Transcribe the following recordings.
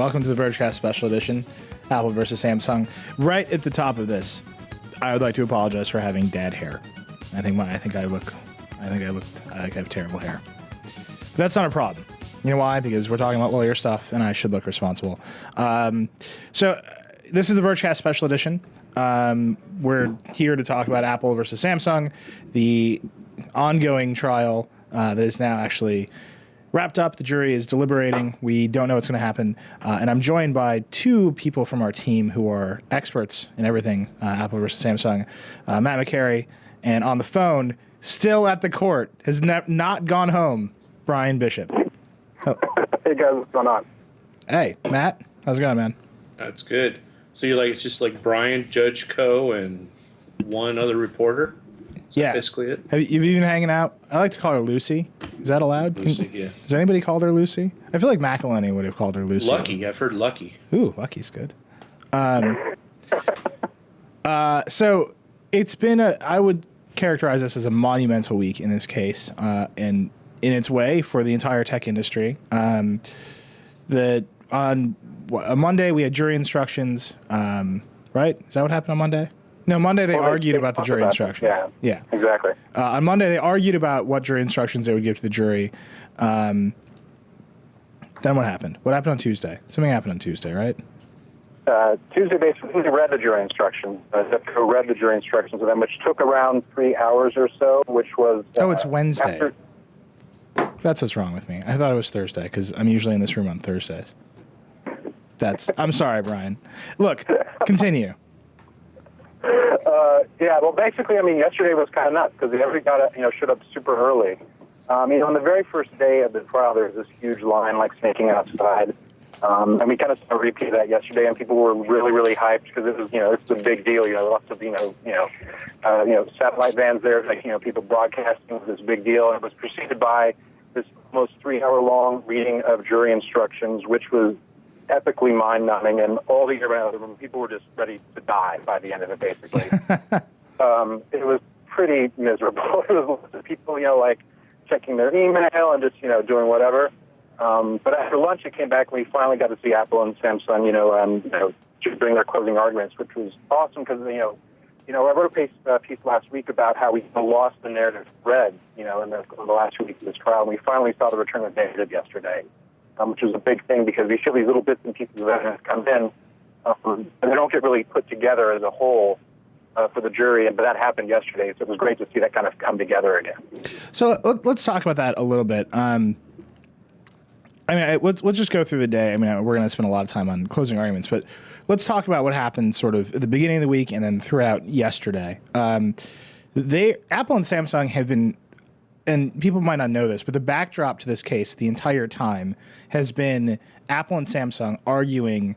Welcome to the Vergecast Special Edition, Apple versus Samsung. Right at the top of this, I would like to apologize for having dad hair. I think I have terrible hair. But that's not a problem. You know why? Because we're talking about lawyer stuff, and I should look responsible. So this is the Vergecast Special Edition. We're here to talk about Apple versus Samsung, the ongoing trial that is now actually wrapped up. The jury is deliberating. We don't know what's going to happen. And I'm joined by two people from our team who are experts in everything Apple versus Samsung. Matt McCary, and on the phone, still at the court, has not gone home, Brian Bishop. Oh. Hey guys, what's going on? Hey, Matt. How's it going, man? That's good. So it's just like Brian, Judge Co, and one other reporter? Yeah. Basically it? Have you been hanging out? I like to call her Lucy. Is that allowed? Lucy, yeah. Has anybody called her Lucy? I feel like McElhenney would have called her Lucy. Lucky. I've heard Lucky. Ooh, Lucky's good. So it's been I would characterize this as a monumental week in this case, and in its way for the entire tech industry. On a Monday we had jury instructions, right? Is that what happened on Monday? No, Monday they argued about the jury instructions. Yeah, exactly. On Monday they argued about what jury instructions they would give to the jury. Then what happened? What happened on Tuesday? Something happened on Tuesday, right? Tuesday basically read the jury instructions. Read the jury instructions of them, which took around 3 hours or so, which was... it's Wednesday. That's what's wrong with me. I thought it was Thursday because I'm usually in this room on Thursdays. I'm sorry, Brian. Look, continue. Yeah, well, basically, yesterday was kind of nuts because everybody showed up super early. On the very first day of the trial, there was this huge line, snaking outside. And we kind of saw a repeat of that yesterday, and people were really, really hyped because it was, it's a big deal. Lots of, satellite vans there, people broadcasting this big deal. And it was preceded by this almost 3-hour-long reading of jury instructions, which was epically mind-numbing, and all the people were just ready to die by the end of it, basically. It was pretty miserable. It was lots of people, checking their email and just, doing whatever. But after lunch, it came back, and we finally got to see Apple and Samsung, just during their closing arguments, which was awesome because, I wrote a piece last week about how we lost the narrative thread, in the last 2 weeks of this trial, and we finally saw the return of narrative yesterday. Which was a big thing because we feel these little bits and pieces of evidence come in, and they don't get really put together as a whole for the jury. But that happened yesterday, so it was great to see that kind of come together again. So let's talk about that a little bit. Let's just go through the day. We're going to spend a lot of time on closing arguments, but let's talk about what happened sort of at the beginning of the week and then throughout yesterday. Apple and Samsung have been, and people might not know this, but the backdrop to this case the entire time has been Apple and Samsung arguing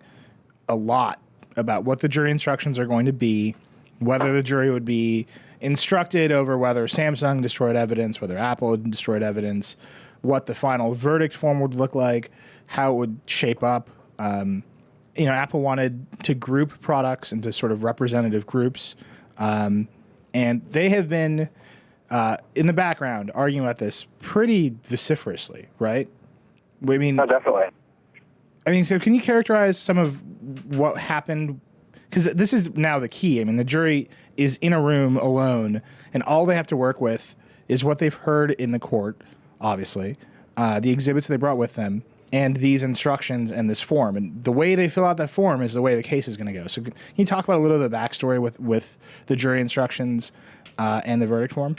a lot about what the jury instructions are going to be, whether the jury would be instructed over whether Samsung destroyed evidence, whether Apple had destroyed evidence, what the final verdict form would look like, how it would shape up. Apple wanted to group products into sort of representative groups, and they have been in the background arguing about this pretty vociferously, right? Oh, definitely. So can you characterize some of what happened? Because this is now the key. The jury is in a room alone, and all they have to work with is what they've heard in the court, obviously, the exhibits they brought with them, and these instructions and this form. And the way they fill out that form is the way the case is going to go. So can you talk about a little of the backstory with the jury instructions and the verdict form?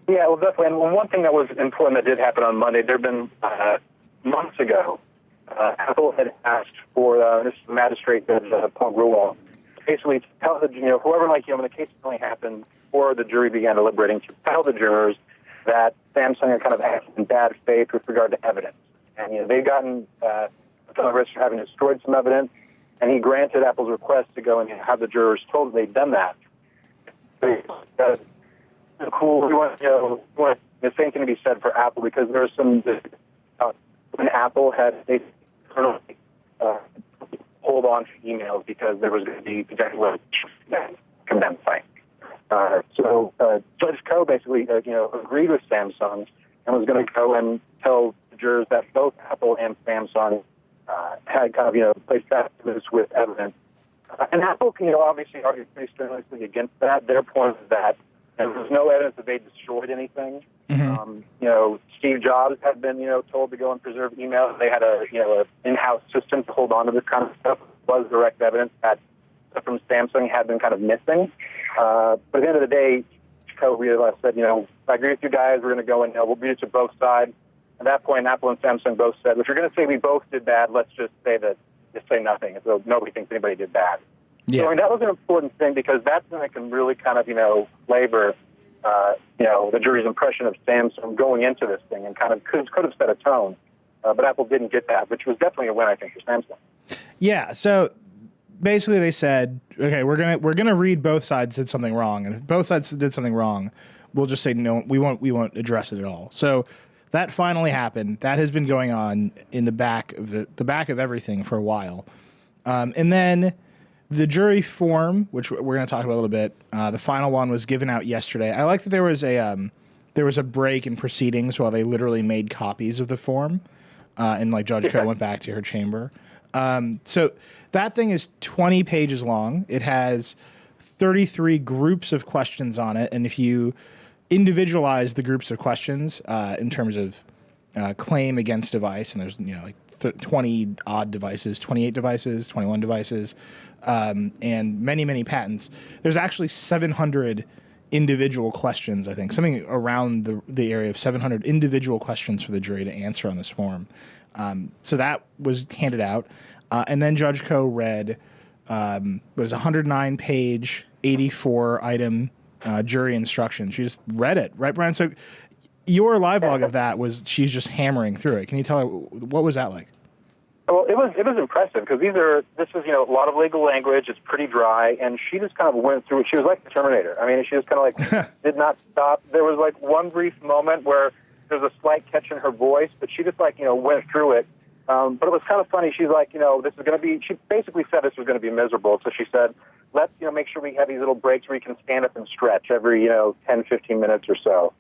Yeah, well, definitely. And one thing that was important that did happen on Monday, there had been months ago, Apple had asked for this magistrate, Paul Grewal, basically to tell the whoever, when the case only happened before the jury began deliberating, to tell the jurors that Samsung had kind of acted in bad faith with regard to evidence. And they'd gotten a ton of risk for having destroyed some evidence, and he granted Apple's request to go and have the jurors told they'd done that. Cool. We want the same thing to be said for Apple because there was some when Apple had hold on to emails because there was going to be potentially condemned site. So Judge Co basically agreed with Samsung and was going to go and tell the jurors that both Apple and Samsung had kind of, placed that with evidence. And Apple, obviously argued pretty strenuously against that. Their point is that there was no evidence that they destroyed anything. Mm-hmm. Steve Jobs had been, told to go and preserve emails. They had a in-house system to hold on to this kind of stuff. It was direct evidence that stuff from Samsung had been kind of missing. But at the end of the day, Co realized that, I agree with you guys. We're going to go and we'll read it to both sides. At that point, Apple and Samsung both said, if you're going to say we both did bad, let's just say nothing. So nobody thinks anybody did bad. Yeah. So that was an important thing because that's when it can really kind of, labor, the jury's impression of Samsung going into this thing and kind of could have set a tone. But Apple didn't get that, which was definitely a win, I think, for Samsung. Yeah. So basically, they said, okay, we're gonna read both sides did something wrong, and if both sides did something wrong, we'll just say no. We won't address it at all. So that finally happened. That has been going on in the back of the back of everything for a while, and then the jury form, which we're going to talk about a little bit. The final one was given out yesterday. I like that there was a break in proceedings while they literally made copies of the form, and like Judge Co went back to her chamber. So that thing is 20 pages long. It has 33 groups of questions on it, and if you individualize the groups of questions in terms of claim against device, and there's 20 odd devices, 28 devices, 21 devices, and many patents. There's actually 700 individual questions, I think, something around the area of 700 individual questions for the jury to answer on this form. So that was handed out. And then Judge Co read was a 109-page, 84-item jury instruction. She just read it, right, Brian? So your live log of that was she's just hammering through it. Can you tell her what was that like? Well, it was impressive because this is a lot of legal language. It's pretty dry, and she just kind of went through it. She was like the Terminator. I mean, she just kind of like did not stop. There was like one brief moment where there's a slight catch in her voice, but she just went through it. But it was kind of funny. She's like, this is going to be. She basically said this was going to be miserable. So she said, let's make sure we have these little breaks where you can stand up and stretch every 10, 15 minutes or so.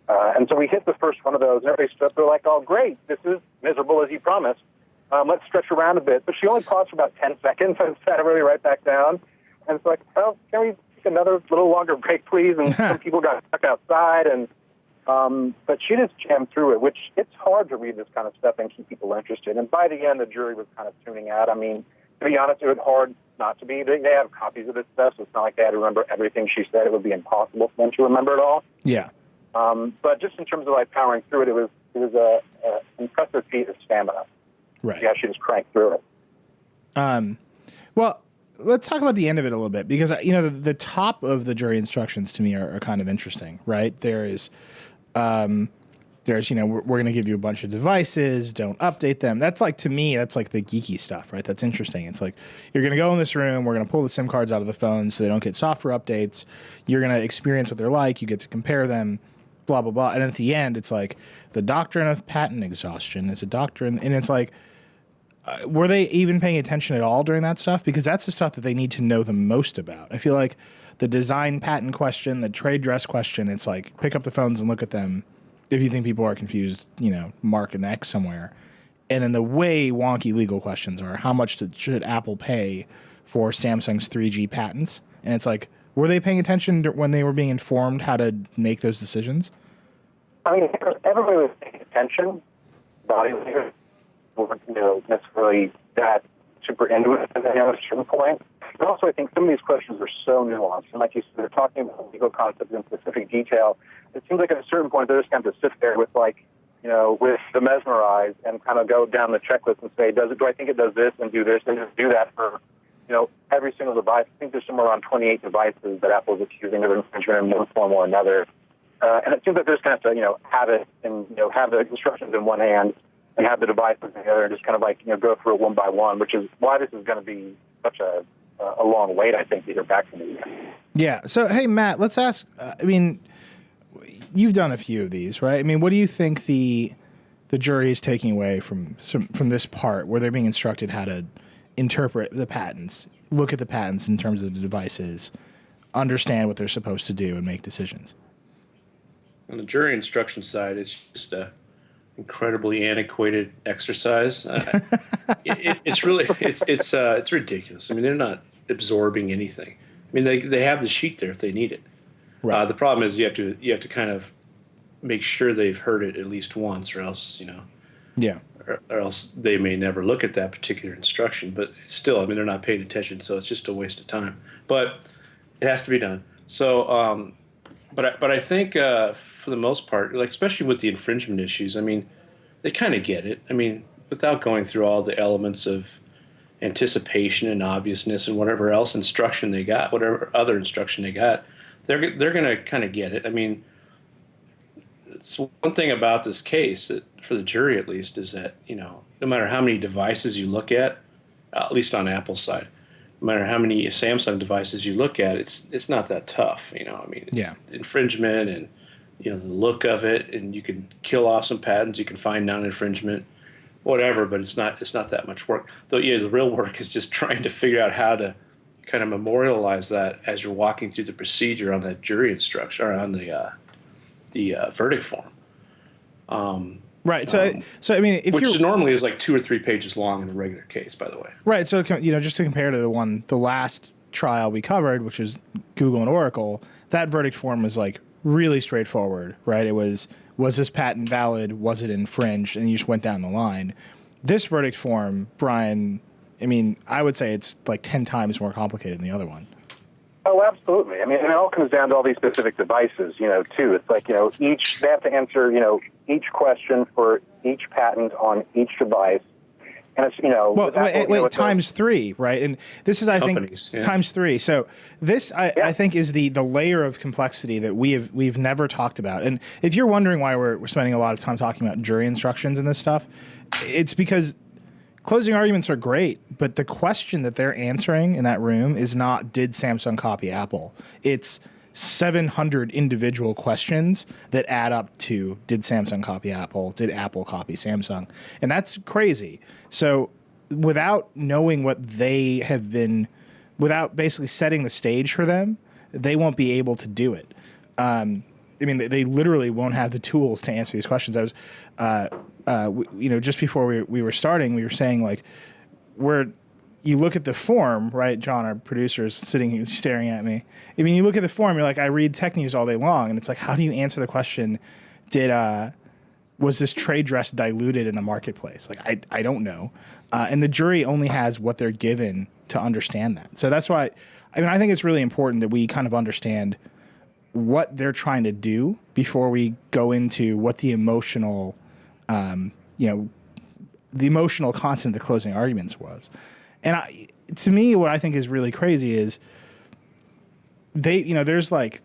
And so we hit the first one of those, and everybody stood up. They're like, oh, great, this is miserable as you promised. Let's stretch around a bit. But she only paused for about 10 seconds and sat everybody right back down. And it's like, well, can we take another little longer break, please? And some people got stuck outside. But she just jammed through it, which it's hard to read this kind of stuff and keep people interested. And by the end, the jury was kind of tuning out. I mean, to be honest, it was hard not to be. They have copies of this stuff, so it's not like they had to remember everything she said. It would be impossible for them to remember it all. Yeah. But just in terms of powering through it, it was a impressive feat of stamina. Right. Yeah, she just cranked through it. Well, let's talk about the end of it a little bit because the top of the jury instructions to me are kind of interesting, right? There's we're going to give you a bunch of devices, don't update them. That's to me, that's like the geeky stuff, right? That's interesting. It's like you're going to go in this room, we're going to pull the SIM cards out of the phone so they don't get software updates. You're going to experience what they're like. You get to compare them, blah blah blah. And at the end, it's like the doctrine of patent exhaustion is a doctrine, and it's like. Were they even paying attention at all during that stuff? Because that's the stuff that they need to know the most about. I feel like the design patent question, the trade dress question, it's like pick up the phones and look at them. If you think people are confused, mark an X somewhere. And then the way wonky legal questions are, how much should Apple pay for Samsung's 3G patents? And it's like, were they paying attention when they were being informed how to make those decisions? I mean, everybody was paying attention. Body language. Weren't necessarily that super into it at a certain point. But also, I think some of these questions are so nuanced. And like you said, they're talking about legal concepts in specific detail. It seems like at a certain point, they're just going to sit there with with the mesmerized and kind of go down the checklist and say, do I think it does this and do this and just do that for, every single device? I think there's somewhere around 28 devices that Apple is accusing of infringement in one form or another. And it seems like they're just going to have to, have it and, have the instructions in one hand and have the devices together and just kind of go through it one by one, which is why this is going to be such a long wait, I think, to hear back from you. Yeah. So, hey, Matt, let's ask, you've done a few of these, right? I mean, what do you think the jury is taking away from this part where they're being instructed how to interpret the patents, look at the patents in terms of the devices, understand what they're supposed to do and make decisions? On the jury instruction side, it's just incredibly antiquated exercise. It's ridiculous. I mean, they're not absorbing anything. I mean, they have the sheet there if they need it. Right. The problem is you have to kind of make sure they've heard it at least once, or else Yeah. or else they may never look at that particular instruction. But still, I mean, they're not paying attention, so it's just a waste of time. But it has to be done. So, but I think for the most part, like especially with the infringement issues, I mean, they kind of get it. I mean, without going through all the elements of anticipation and obviousness and whatever else instruction they got, whatever other instruction they got, they're going to kind of get it. I mean, it's one thing about this case that, for the jury at least, is that no matter how many devices you look at least on Apple's side, no matter how many Samsung devices you look at, it's not that tough. I mean, it's infringement and the look of it, and you can kill off some patents, you can find non-infringement, whatever, but it's not that much work. Though, the real work is just trying to figure out how to kind of memorialize that as you're walking through the procedure on that jury instruction or on the verdict form. Right. So I mean, which normally is like 2 or 3 pages long in a regular case, by the way. Right. So just to compare to the last trial we covered, which is Google and Oracle, that verdict form was like really straightforward, right? It was this patent valid? Was it infringed? And you just went down the line. This verdict form, Brian, I mean, I would say it's like 10 times more complicated than the other one. Oh, absolutely. I mean, it all comes down to all these specific devices, too. It's like, they have to answer, each question for each patent on each device. And it's, Well, wait, times 3, right? And this is, I think, times 3. So this, I think, is the layer of complexity that we've never talked about. And if you're wondering why we're spending a lot of time talking about jury instructions and this stuff, it's because closing arguments are great, but the question that they're answering in that room is not, did Samsung copy Apple? It's 700 individual questions that add up to, did Samsung copy Apple? Did Apple copy Samsung? And that's crazy. So without knowing what they have been, without basically setting the stage for them, they won't be able to do it. I mean, they literally won't have the tools to answer these questions. I was, just before we were starting, we were saying like, you look at the form, right? John, our producer, is sitting here staring at me. I mean, you look at the form, you're like, I read tech news all day long, and it's like, how do you answer the question, was this trade dress diluted in the marketplace? Like, I don't know. And the jury only has what they're given to understand that. So that's why, I think it's really important that we kind of understand what they're trying to do before we go into what the emotional, the emotional content of the closing arguments was. And to me, what I think is really crazy is there's like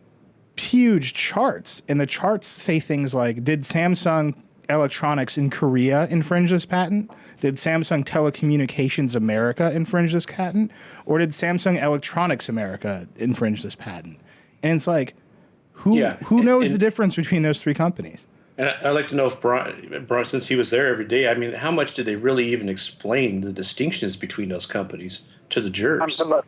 huge charts, and the charts say things like, did Samsung Electronics in Korea infringe this patent? Did Samsung Telecommunications America infringe this patent? Or did Samsung Electronics America infringe this patent? And it's like, who knows the difference between those 3 companies? And I'd like to know if Brian, since he was there every day, I mean, how much did they really even explain the distinctions between those companies to the jurors? The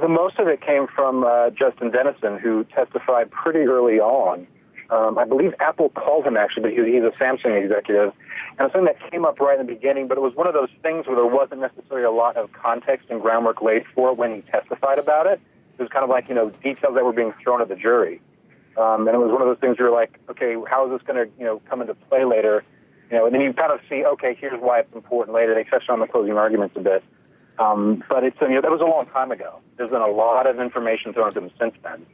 most of it came from Justin Dennison, who testified pretty early on. I believe Apple called him, actually, but he's a Samsung executive. And it's something that came up right in the beginning, but it was one of those things where there wasn't necessarily a lot of context and groundwork laid for it when he testified about it. It was kind of like, details that were being thrown at the jury. And it was one of those things where you're like, okay, how is this going to, come into play later? And then you kind of see, okay, here's why it's important later. They touched on the closing arguments a bit. But it's, that was a long time ago. There's been a lot of information thrown at them since then.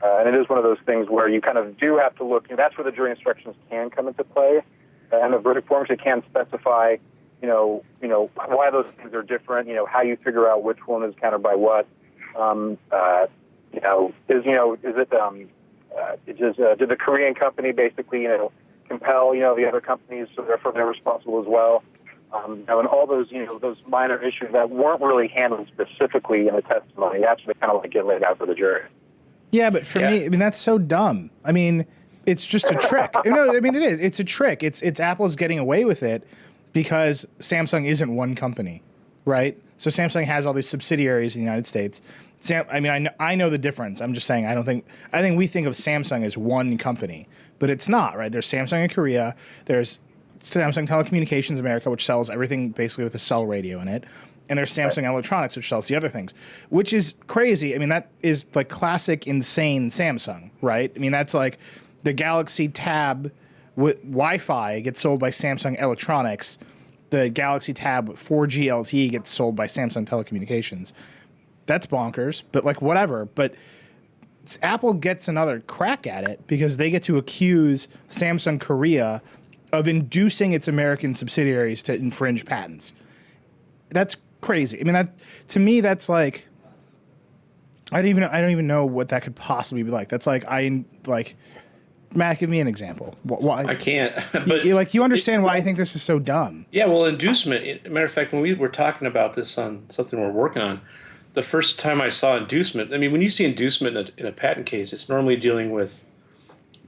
And it is one of those things where you kind of do have to look, that's where the jury instructions can come into play. And the verdict forms, it can specify, why those things are different, how you figure out which one is countered by what. Did the Korean company basically, compel, the other companies, so therefore they're responsible as well? And all those, those minor issues that weren't really handled specifically in the testimony, actually kind of like get laid out for the jury. Yeah, but for me, I mean, that's so dumb. I mean, it's just a trick. No, I mean, it is. It's a trick. It's Apple's getting away with it because Samsung isn't one company, right? So Samsung has all these subsidiaries in the United States. I know the difference. I'm just saying, I think we think of Samsung as one company, but it's not, right? There's Samsung in Korea. There's Samsung Telecommunications America, which sells everything basically with a cell radio in it. And there's Samsung Electronics, which sells the other things, which is crazy. I mean, that is like classic insane Samsung, right? I mean, that's like the Galaxy Tab with Wi-Fi gets sold by Samsung Electronics. The Galaxy Tab 4G LTE gets sold by Samsung Telecommunications. That's bonkers, but like whatever. But Apple gets another crack at it because they get to accuse Samsung Korea of inducing its American subsidiaries to infringe patents. That's crazy. I mean, that to me, that's like I don't even know what that could possibly be like. That's like Matt, give me an example. Why I can't. But you understand why I think this is so dumb? Yeah, well, inducement. Matter of fact, when we were talking about this on something we're working on, the first time I saw inducement, I mean, when you see inducement in a patent case, it's normally dealing with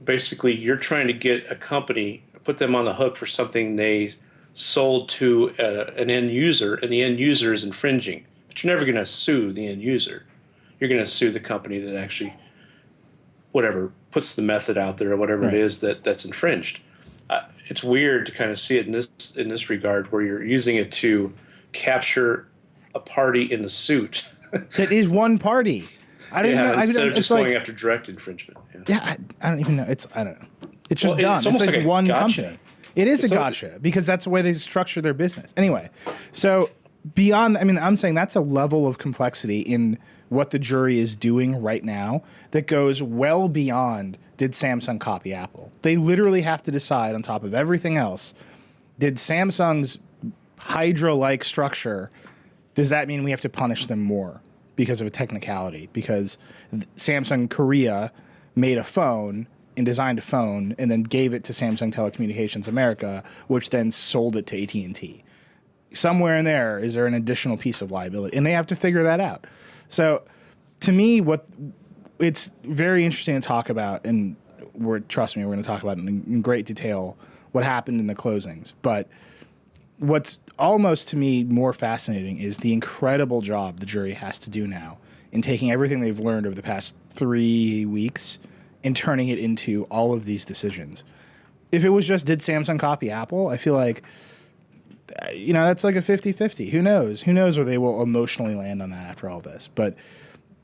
basically you're trying to get a company, put them on the hook for something they sold to an end user, and the end user is infringing. But you're never going to sue the end user. You're going to sue the company that actually, whatever, puts the method out there or whatever it is that's infringed. It's weird to kind of see it in this regard where you're using it to capture a party in the suit. That is one party. I don't even know. Instead of just going after direct infringement. I don't even know. I don't know. It's just dumb. It's like one gotcha. company. It is a gotcha because that's the way they structure their business. Anyway, so beyond, I mean, I'm saying that's a level of complexity in what the jury is doing right now that goes well beyond did Samsung copy Apple. They literally have to decide on top of everything else, did Samsung's Hydra-like structure, does that mean we have to punish them more because of a technicality? Because Samsung Korea made a phone and designed a phone and then gave it to Samsung Telecommunications America, which then sold it to AT&T. Somewhere in there, is there an additional piece of liability? And they have to figure that out. So to me, it's very interesting to talk about, and trust me, we're going to talk about in great detail what happened in the closings. But what's almost to me more fascinating is the incredible job the jury has to do now in taking everything they've learned over the past 3 weeks and turning it into all of these decisions. If it was just did Samsung copy Apple, I feel like, that's like a 50-50. Who knows? Who knows where they will emotionally land on that after all this. But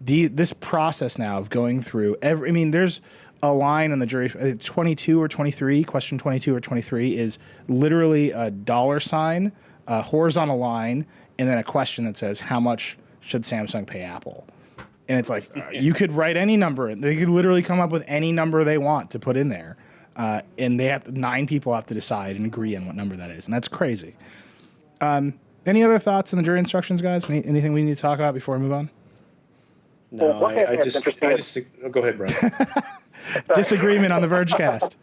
this process now of going through there's a line on the jury, 22 or 23, question 22 or 23 is literally a $sign, a horizontal line, and then a question that says, how much should Samsung pay Apple? And it's like, you could write any number in. They could literally come up with any number they want to put in there. And 9 people have to decide and agree on what number that is. And that's crazy. Any other thoughts on the jury instructions, guys? Anything we need to talk about before we move on? No, I just think, go ahead, Brian. Disagreement on the Vergecast.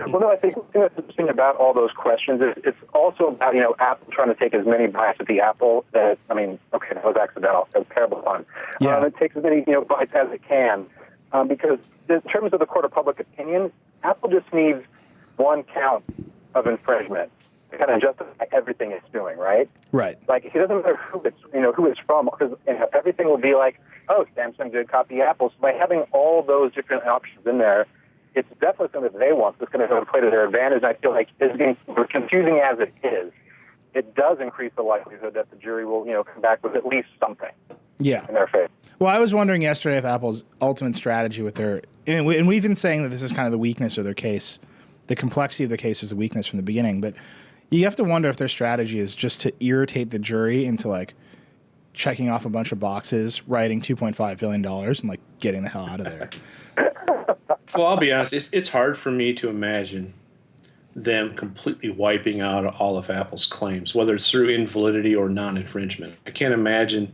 Well, no, I think the thing that's interesting about all those questions is it's also about, Apple trying to take as many bites at the apple that, that was accidental. That was terrible fun. Yeah. It takes as many, bites as it can. Because in terms of the court of public opinion, Apple just needs one count of infringement to kind of justify everything it's doing, right? Right. Like, it doesn't matter who it's from, because everything will be like, oh, Samsung did copy Apple. So by having all those different options in there, it's definitely something that they want that's going to go and play to their advantage. And I feel like as confusing as it is, it does increase the likelihood that the jury will, come back with at least something in their favor. Well, I was wondering yesterday if Apple's ultimate strategy with their, and we've been saying that this is kind of the weakness of their case, the complexity of the case is the weakness from the beginning, but you have to wonder if their strategy is just to irritate the jury into like checking off a bunch of boxes, writing $2.5 billion, and like getting the hell out of there. Well, I'll be honest. It's hard for me to imagine them completely wiping out all of Apple's claims, whether it's through invalidity or non-infringement. I can't imagine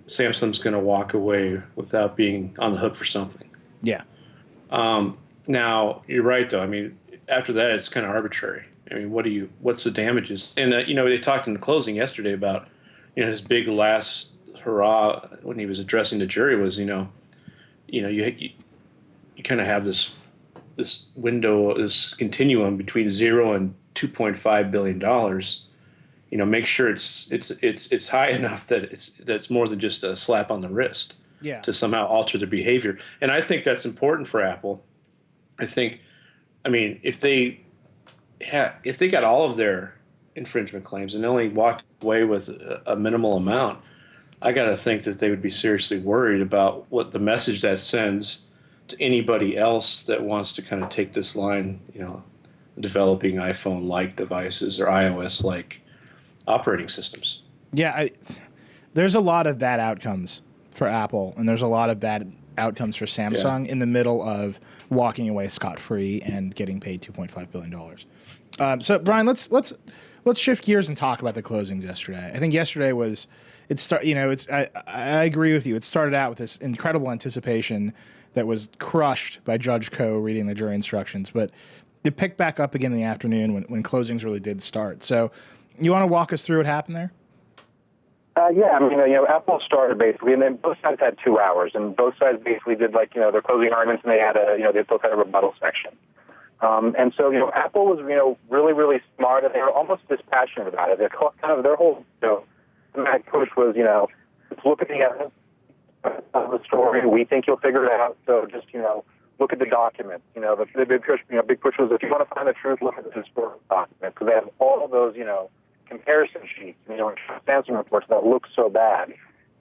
Samsung's going to walk away without being on the hook for something. Yeah. Now, you're right, though. I mean, after that, it's kind of arbitrary. I mean, what's the damages? And, they talked in the closing yesterday about, his big last hurrah when he was addressing the jury was, you kind of have this window, this continuum between 0 and $2.5 billion. Make sure it's high enough that it's more than just a slap on the wrist to somehow alter their behavior. And I think that's important for Apple. If they if they got all of their infringement claims and only walked away with a minimal amount, I got to think that they would be seriously worried about what the message that sends to anybody else that wants to kind of take this line, developing iPhone-like devices or iOS-like operating systems. Yeah, there's a lot of bad outcomes for Apple, and there's a lot of bad outcomes for Samsung in the middle of walking away scot-free and getting paid $2.5 billion. So, Brian, let's shift gears and talk about the closings yesterday. I think yesterday was I agree with you. It started out with this incredible anticipation that was crushed by Judge Koh reading the jury instructions, but it picked back up again in the afternoon when closings really did start. So, you want to walk us through what happened there? Apple started basically, and then both sides had 2 hours, and both sides basically did their closing arguments, and they had they both had a rebuttal section. And so, Apple was, really, really smart, and they were almost dispassionate about it. Their whole, thematic push was, let's look at the evidence of the story. We think you'll figure it out. So just, look at the document. The big push was, if you want to find the truth, look at the historical document, because they have all of those, comparison sheets, Samsung reports that look so bad.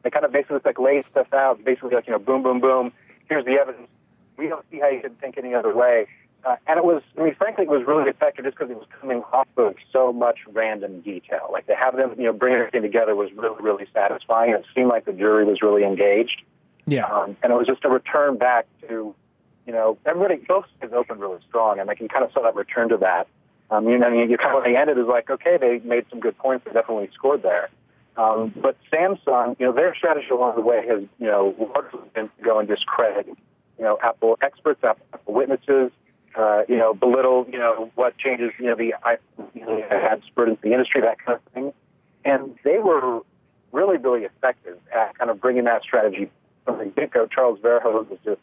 They kind of basically lay stuff out, basically boom, boom, boom. Here's the evidence. We don't see how you could think any other way. And it was, frankly, it was really effective just because it was coming off of so much random detail. To have them, bring everything together was really, really satisfying. It seemed like the jury was really engaged. Yeah. And it was just a return back to, everybody, both sides opened really strong, and you kind of saw that return to that. You kind of, when they ended, it was okay, they made some good points. They definitely scored there. But Samsung, their strategy along the way has, largely been to go and discredit, Apple experts, Apple witnesses, belittle, what changes, the iPhone had spurred into the industry, that kind of thing. And they were really, really effective at kind of bringing that strategy from the get-go. Charles Vergecast was just,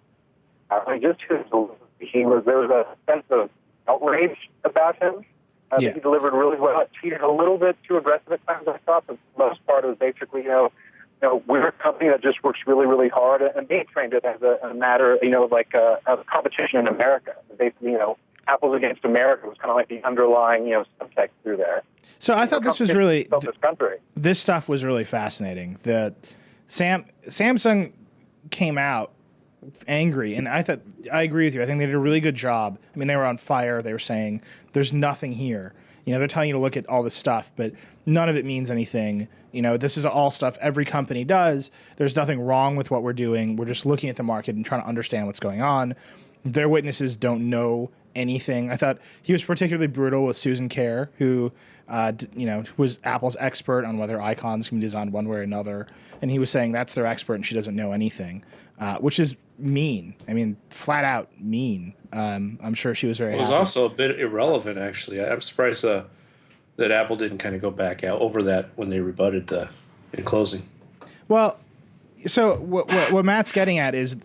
there was a sense of outrage about him. He delivered really well. It cheated a little bit too aggressive at times, I thought, but for the most part, it was basically, we're a company that just works really, really hard, and they framed it as a matter, a competition in America. Basically, Apple's against America was kind of like the underlying, subtext through there. So I thought this was really, this country. This stuff was really fascinating. Samsung came out angry, and I agree with you. I think they did a really good job. They were on fire. They were saying there's nothing here. They're telling you to look at all this stuff, but none of it means anything. This is all stuff every company does. There's nothing wrong with what we're doing. We're just looking at the market and trying to understand what's going on. Their witnesses don't know anything. I thought he was particularly brutal with Susan Kerr, who was Apple's expert on whether icons can be designed one way or another. And he was saying that's their expert and she doesn't know anything, which is mean. Flat out mean. I'm sure she was very happy. It was also a bit irrelevant, actually. I'm surprised that Apple didn't kind of go back out over that when they rebutted in closing. Well, so what Matt's getting at is,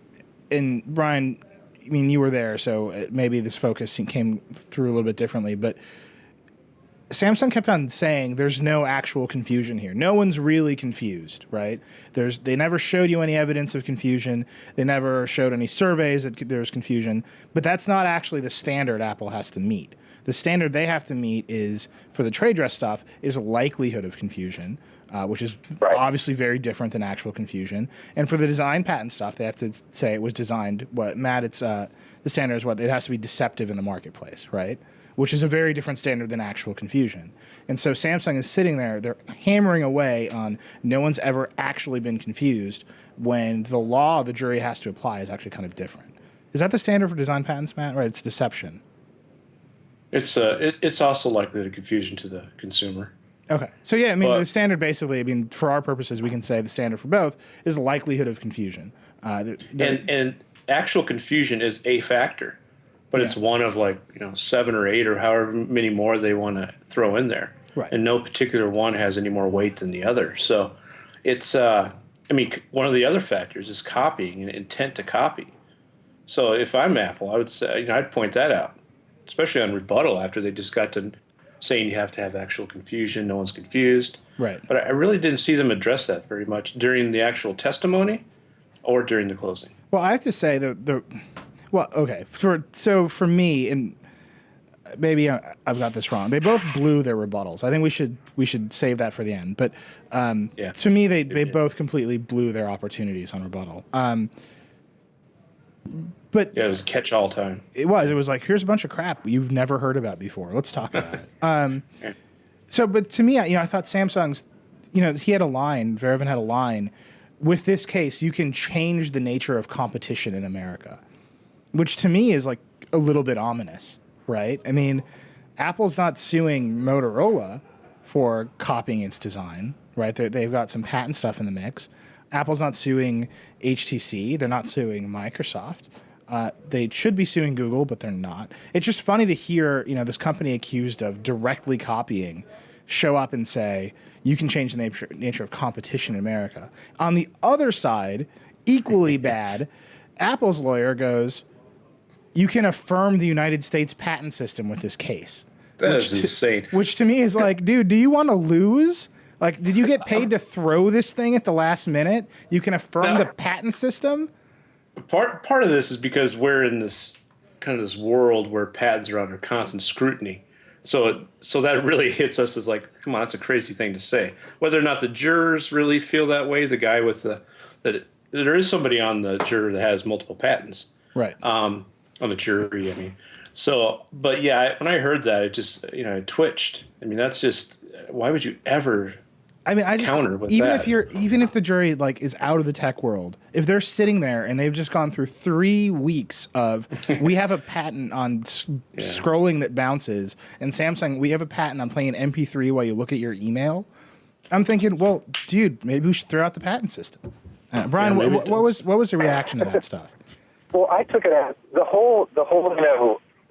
and Brian, you were there, so maybe this focus came through a little bit differently, but Samsung kept on saying there's no actual confusion here. No one's really confused, right? They never showed you any evidence of confusion. They never showed any surveys that there's confusion. But that's not actually the standard Apple has to meet. The standard they have to meet is, for the trade dress stuff, is likelihood of confusion, which is obviously very different than actual confusion. And for the design patent stuff, they have to say it was designed. The standard is it has to be deceptive in the marketplace, right? Which is a very different standard than actual confusion. And so Samsung is sitting there, they're hammering away on no one's ever actually been confused, when the law the jury has to apply is actually kind of different. Is that the standard for design patents, Matt? Right, it's deception. It's also likely to confusion to the consumer. Okay. So yeah, the standard basically, for our purposes, we can say the standard for both is likelihood of confusion. And actual confusion is a factor. But it's one of 7 or 8 or however many more they want to throw in there. Right. And no particular one has any more weight than the other. So it's, one of the other factors is copying and intent to copy. So if I'm Apple, I would say, I'd point that out, especially on rebuttal after they just got to saying you have to have actual confusion, no one's confused. Right. But I really didn't see them address that very much during the actual testimony or during the closing. Well, I have to say Well, okay. For me, and maybe I've got this wrong. They both blew their rebuttals. I think we should save that for the end. But to me, they both completely blew their opportunities on rebuttal. But yeah, it was a catch-all time. It was like, here's a bunch of crap you've never heard about before. Let's talk about it. So, but to me, I thought Samsung's, he had a line. Verhoeven had a line. With this case, you can change the nature of competition in America, which to me is like a little bit ominous, right? I mean, Apple's not suing Motorola for copying its design, right? They've got some patent stuff in the mix. Apple's not suing HTC. They're not suing Microsoft. They should be suing Google, but they're not. It's just funny to hear, this company accused of directly copying show up and say, you can change the nature of competition in America. On the other side, equally bad, Apple's lawyer goes, you can affirm the United States patent system with this case. That is insane. Which to me is like, dude, do you want to lose? Like, did you get paid to throw this thing at the last minute? You can affirm the patent system? Part of this is because we're in this kind of this world where patents are under constant scrutiny. So that really hits us as like, come on, that's a crazy thing to say. Whether or not the jurors really feel that way, the guy with there is somebody on the juror that has multiple patents. Right. On the jury, I mean. So, but yeah, when I heard that, it just, I twitched. I mean, that's just, why would you ever counter with that? Even if the jury like is out of the tech world, if they're sitting there and they've just gone through 3 weeks of, we have a patent on scrolling that bounces, and Samsung, we have a patent on playing an MP3 while you look at your email. I'm thinking, well, dude, maybe we should throw out the patent system. Brian, what was the reaction to that stuff? Well, I took it as the whole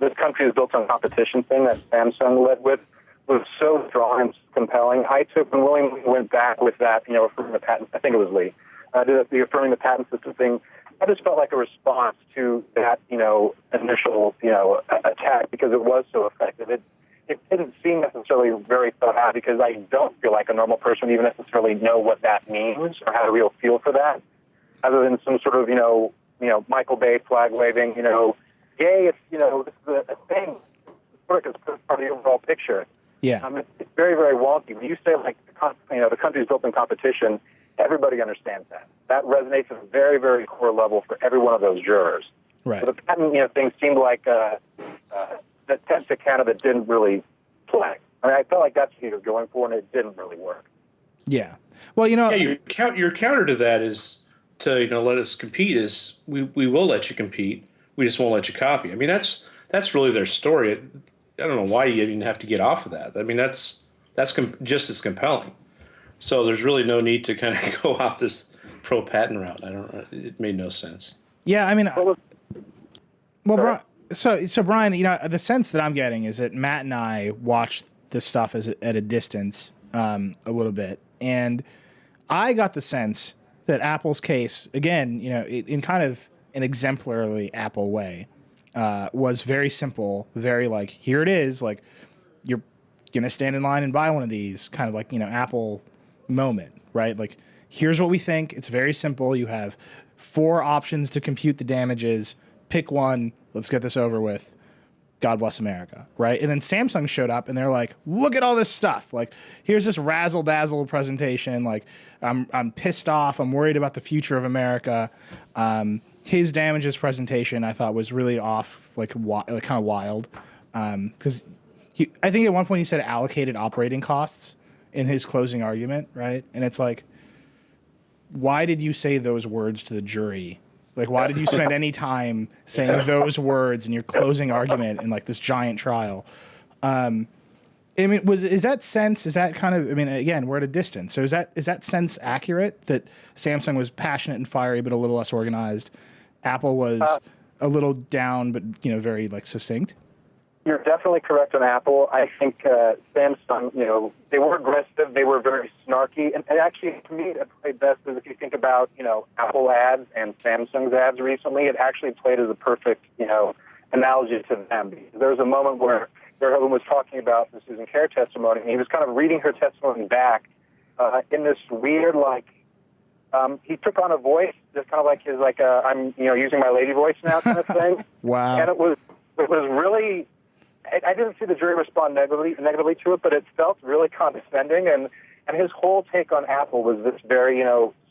this country is built on competition thing that Samsung led with was so strong and compelling. I took and willingly went back with that, affirming the patent. I think it was Lee. Did the affirming the patent system thing. I just felt like a response to that, initial, attack because it was so effective. It didn't seem necessarily very thought out because I don't feel like a normal person would even necessarily know what that means or have a real feel for that, other than some sort of, Michael Bay flag waving, yay, it's, this is a thing. It's part of the overall picture. Yeah. It's very, very wonky. When you say, like, the country's built in competition, everybody understands that. That resonates at a very, very core level for every one of those jurors. Right. So the patent, thing seemed like the test to Canada didn't really play. I mean, I felt like that's what he was going for, and it didn't really work. Yeah. Well, your counter to that is to let us compete. Is we will let you compete. We just won't let you copy. I mean, that's really their story. I don't know why you even have to get off of that. I mean, that's just as compelling. So there's really no need to kind of go off this pro patent route. It made no sense. Yeah, I mean, Brian, so Brian, the sense that I'm getting is that Matt and I watched this stuff at a distance a little bit, and I got the sense that Apple's case, again, in kind of an exemplarily Apple way, was very simple, very like, here it is, like, you're going to stand in line and buy one of these, kind of like, Apple moment, right? Like, here's what we think. It's very simple. You have 4 options to compute the damages. Pick one. Let's get this over with. God bless America, right? And then Samsung showed up, and they're like, look at all this stuff. Like, here's this razzle-dazzle presentation. Like, I'm pissed off. I'm worried about the future of America. His damages presentation, I thought, was really off, like kind of wild. Because I think at one point he said allocated operating costs in his closing argument, right? And it's like, why did you say those words to the jury? Like, why did you spend any time saying those words in your closing argument in like this giant trial? I mean, is that kind of, I mean, again, we're at a distance. So is that sense accurate that Samsung was passionate and fiery, but a little less organized? Apple was a little down, but, very like succinct? You're definitely correct on Apple. I think Samsung, they were aggressive. They were very snarky. And actually, to me, it played best is if you think about, Apple ads and Samsung's ads recently, it actually played as a perfect, analogy to them. There was a moment where Verhoeven was talking about the Susan Kerr testimony, and he was kind of reading her testimony back in this weird, like, he took on a voice, just kind of like his, I'm, using my lady voice now kind of thing. Wow. And it was really I didn't see the jury respond negatively to it, but it felt really condescending. And his whole take on Apple was this very,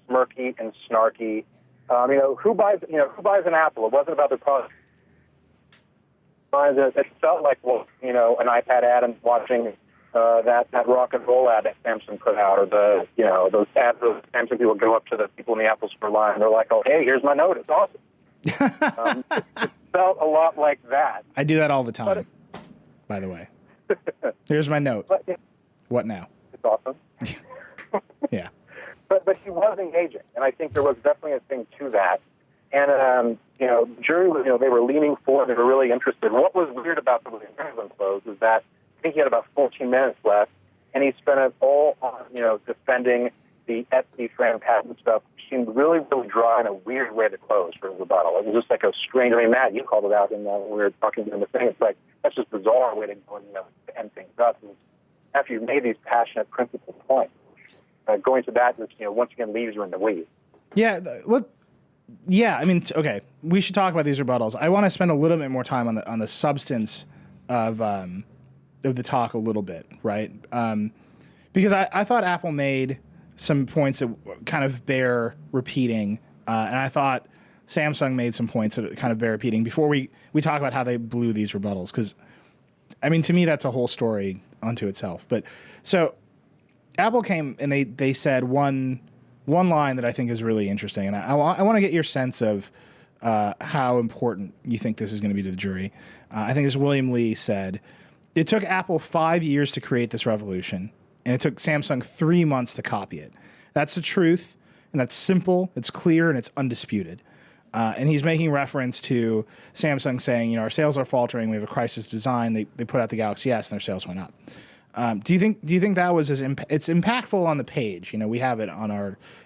smirky and snarky. Who buys an Apple? It wasn't about the product. It felt like, an iPad ad and watching that rock and roll ad that Samsung put out, or those ads those Samsung people go up to the people in the Apple Store line and they're like, "Oh, hey, here's my note. It's awesome." It felt a lot like that. I do that all the time, by the way. Here's my note. But, what now? It's awesome. Yeah. But he was engaging, and I think there was definitely a thing to that. And jury was, they were leaning forward, they were really interested. What was weird about the hearing closed is that I think he had about 14 minutes left, and he spent it all on, defending the Etsy frame patent stuff, which seemed really, really dry and a weird way to close for his rebuttal. It was just like a strange, Matt, you called it out when we were talking in the thing. It's like, that's just bizarre way to go and, to end things up. And after you've made these passionate principled points, going to that, just, once again, leaves you in the weeds. Yeah, okay. We should talk about these rebuttals. I want to spend a little bit more time on the substance of the talk a little bit, right? Because I thought Apple made some points that kind of bear repeating, and I thought Samsung made some points that kind of bear repeating before we talk about how they blew these rebuttals. Because, to me, that's a whole story unto itself. But so Apple came and they said one line that I think is really interesting, and I want to get your sense of how important you think this is going to be to the jury. I think as William Lee said, it took Apple 5 years to create this revolution, and it took Samsung 3 months to copy it. That's the truth, and that's simple, it's clear, and it's undisputed. And he's making reference to Samsung saying, our sales are faltering, we have a crisis design. They put out the Galaxy S, and their sales went up. Do you think that was it's impactful on the page? We have it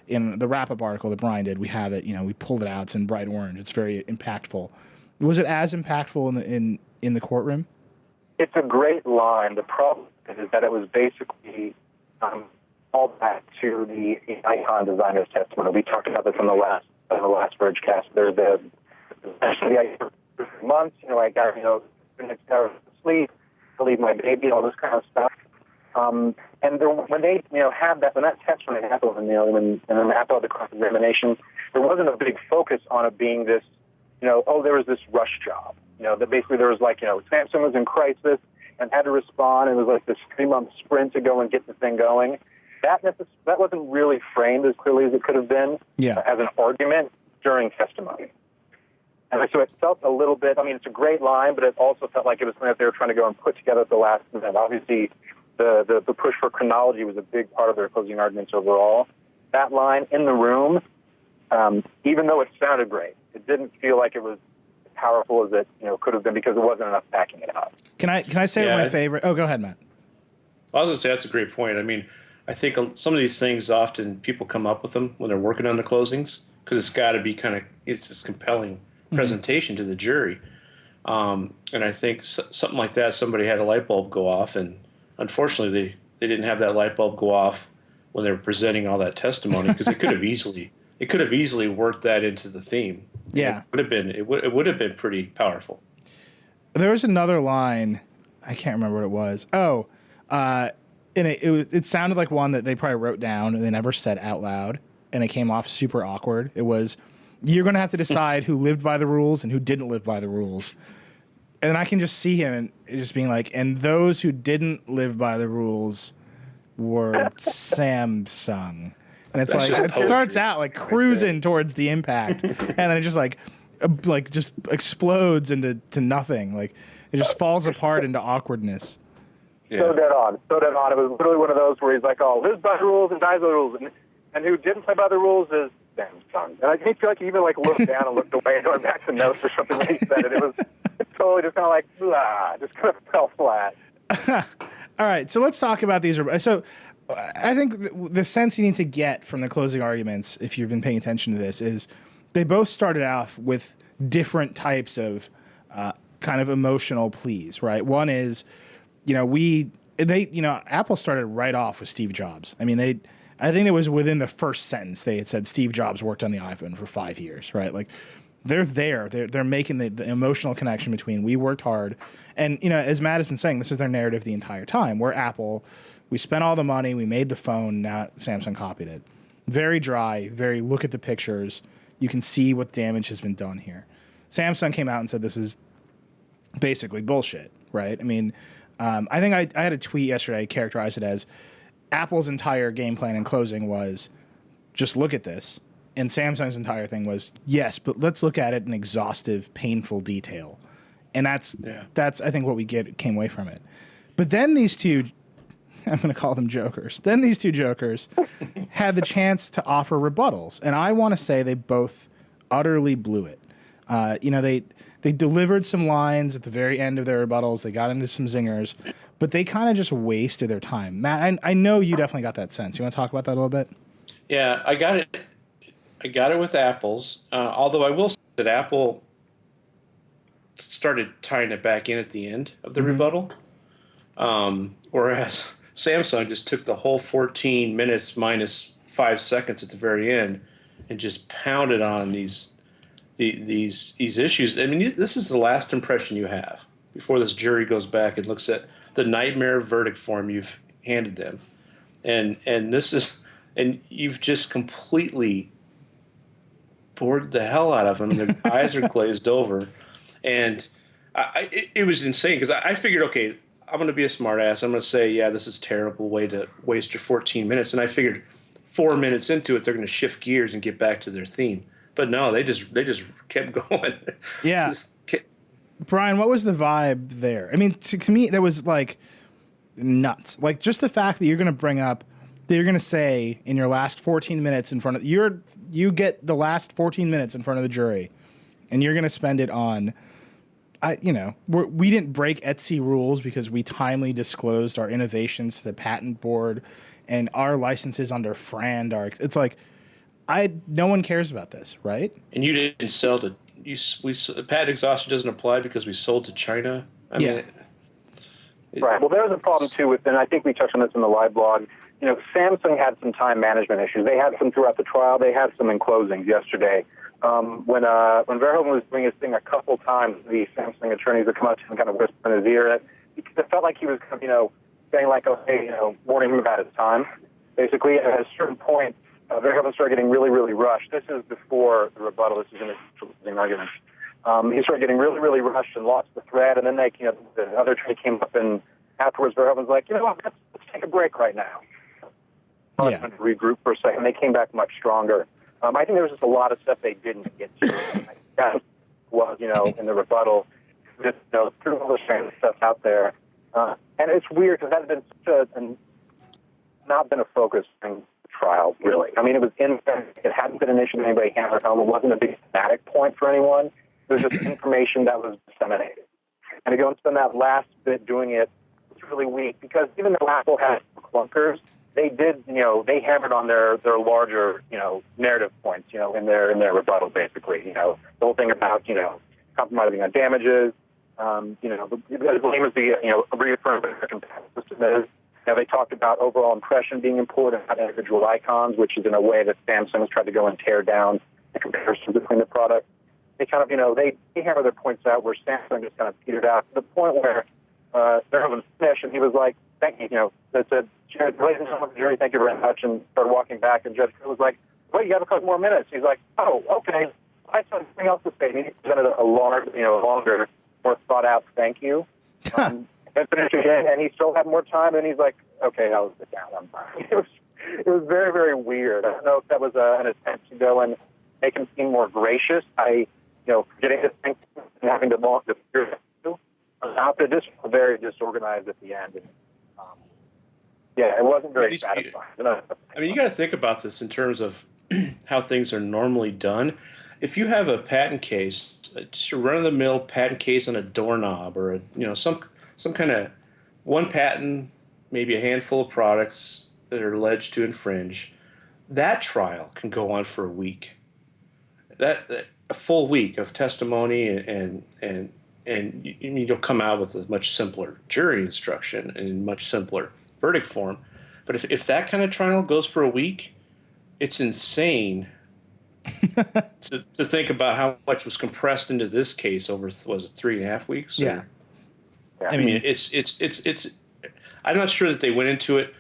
in the wrap-up article that Brian did. We have it. We pulled it out. It's in bright orange. It's very impactful. Was it as impactful in the courtroom? It's a great line. The problem is that it was basically all back to the icon designer's testimony. We talked about this in the last Vergecast. There's especially for months. I got 6 hours of sleep. To leave my baby, all this kind of stuff. And when they, had that, when that test when it happened, when Apple had the cross-examination, there wasn't a big focus on it being this, there was this rush job. That basically there was Samsung was in crisis and had to respond. It was like this 3-month sprint to go and get the thing going. That wasn't really framed as clearly as it could have been as an argument during testimony. And so it felt a little bit, it's a great line, but it also felt like it was something that they were trying to go and put together at the last minute. Obviously, the push for chronology was a big part of their closing arguments overall. That line in the room, even though it sounded great, it didn't feel like it was as powerful as it could have been because there wasn't enough backing it up. Can I say my favorite? Oh, go ahead, Matt. I was going to say that's a great point. I think some of these things often people come up with them when they're working on the closings because it's got to be it's this compelling presentation to the jury. And I think something like that, somebody had a light bulb go off, and unfortunately they didn't have that light bulb go off when they were presenting all that testimony because it could have easily worked that into the theme. Yeah. It would have been pretty powerful. There was another line, I can't remember what it was. And it sounded like one that they probably wrote down and they never said out loud, and it came off super awkward. It was, you're going to have to decide who lived by the rules and who didn't live by the rules. And I can just see him and just being like, and those who didn't live by the rules were Samsung. And it's That's like, it starts out like cruising towards the impact, and then it just like just explodes into nothing. Like it just falls apart into awkwardness. Yeah. So dead on. It was literally one of those where he's like, oh, lives by the rules and dies by the rules. And who didn't play by the rules is Samsung. And I feel like he even looked down and looked away and went back to notes or something when he said it. It was totally just kind of like, blah, just kind of fell flat. All right, so let's talk about these. So I think the sense you need to get from the closing arguments, if you've been paying attention to this, is they both started off with different types of kind of emotional pleas, right? One is, Apple started right off with Steve Jobs. I think it was within the first sentence they had said Steve Jobs worked on the iPhone for 5 years, right? Like they're there. They're making the emotional connection between we worked hard, and as Matt has been saying, this is their narrative the entire time. We're Apple, we spent all the money, we made the phone, now Samsung copied it. Very dry. Very look at the pictures. You can see what damage has been done here. Samsung came out and said this is basically bullshit, right? I mean, I think I had a tweet yesterday. I characterized it as Apple's entire game plan in closing was just look at this. And Samsung's entire thing was, yes, but let's look at it in exhaustive, painful detail. And that's I think what we came away from it. But then these two, I'm going to call them jokers. Then these two jokers had the chance to offer rebuttals. And I want to say they both utterly blew it. They delivered some lines at the very end of their rebuttals. They got into some zingers, but they kind of just wasted their time. Matt, I know you definitely got that sense. You want to talk about that a little bit? Yeah, I got it. I got it with Apple's. Although I will say that Apple started tying it back in at the end of the rebuttal, whereas Samsung just took the whole 14 minutes minus 5 seconds at the very end and just pounded on these issues. I mean, this is the last impression you have before this jury goes back and looks at the nightmare verdict form you've handed them, and you've just completely bored the hell out of them. Their eyes are glazed over, and it was insane because I figured, okay, I'm going to be a smart ass. I'm going to say, yeah, this is a terrible way to waste your 14 minutes, and I figured 4 minutes into it, they're going to shift gears and get back to their theme. But no, they just kept going. Yeah. Brian, what was the vibe there? I mean, to me, that was like nuts. Like just the fact that you're going to bring up, that you're going to say in your last 14 minutes in front of you get the last 14 minutes in front of the jury, and you're going to spend it on, we didn't break Etsy rules because we timely disclosed our innovations to the patent board, and our licenses under Frand are. It's like, no one cares about this, right? And you didn't sell to patent exhaustion doesn't apply because we sold to China. I mean, right. Well, there was a problem too with, and I think we touched on this in the live blog. Samsung had some time management issues. They had some throughout the trial. They had some in closings yesterday. When Verhoeven was doing his thing a couple times, the Samsung attorneys would come up to him and kind of whisper in his ear. It felt like he was, saying like, okay, warning him about his time. Basically, at a certain point, Verhoeven started getting really, really rushed. This is before the rebuttal. This is in his closing argument. He started getting really, really rushed and lost the thread. And then the other attorney came up, and afterwards, Verhoeven's like, what, let's take a break right now. To regroup for a second. They came back much stronger. I think there was just a lot of stuff they didn't get to. In the rebuttal, just through all the stuff out there. And it's weird because that had been not been a focus in the trial, really. I mean, it hadn't been an issue that anybody hammered home. It wasn't a big thematic point for anyone. It was just information that was disseminated. And to go and spend that last bit doing it was really weak because even though Apple had clunkers, they did, they hammered on their larger, narrative points, in their rebuttal, basically. The whole thing about, compromising on damages, as lame as the reaffirmed American patent system is. They talked about overall impression being important, not individual icons, which is in a way that Samsung has tried to go and tear down the comparison between the products. They kind of, they hammer their points out where Samsung just kind of petered out to the point where Verhoeven finished, and he was like, thank you, that said, ladies and gentlemen of the jury, thank you very much, and started walking back, and Judge was like, wait, you have a couple more minutes. He's like, oh, okay, I have something else to say. And he presented a longer, more thought-out thank you. And finished again, and he still had more time, and he's like, okay, I'll sit down, I'm fine. It was very, very weird. I don't know if that was an attempt to go and make him seem more gracious. Getting to think and having to long the after this very disorganized at the end. And, it wasn't very satisfying. I mean, you got to think about this in terms of how things are normally done. If you have a patent case, just a run-of-the-mill patent case on a doorknob or some kind of one patent, maybe a handful of products that are alleged to infringe, that trial can go on for a week. That a full week of testimony and you'll come out with a much simpler jury instruction and much simpler verdict form. But if that kind of trial goes for a week, it's insane to think about how much was compressed into this case over, was it 3.5 weeks? Yeah. Or, I I mean, mean, it's. I'm not sure that they went into it.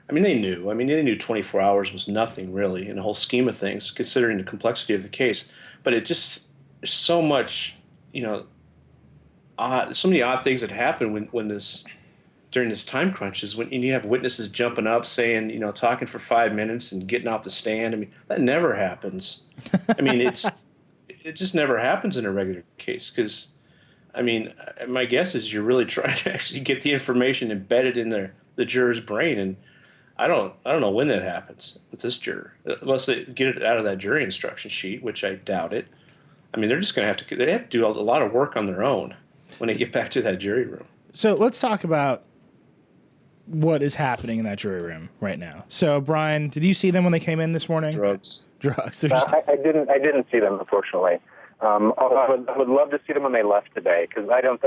I mean, they knew. I mean, they knew 24 hours was nothing really in the whole scheme of things, considering the complexity of the case. But it just there's so much, you know, so many odd things that happen when this during this time crunch is when you have witnesses jumping up saying, talking for 5 minutes and getting off the stand. I mean, that never happens. I mean, it just never happens in a regular case because, I mean, my guess is you're really trying to actually get the information embedded in the juror's brain, and I don't know when that happens with this juror, unless they get it out of that jury instruction sheet, which I doubt it. I mean, they're just going to they have to do a lot of work on their own when they get back to that jury room. so let's talk about what is happening in that jury room right now. So, Brian, did you see them when they came in this morning? Drugs. They're just... I didn't see them, unfortunately. Although I would love to see them when they left today, because I don't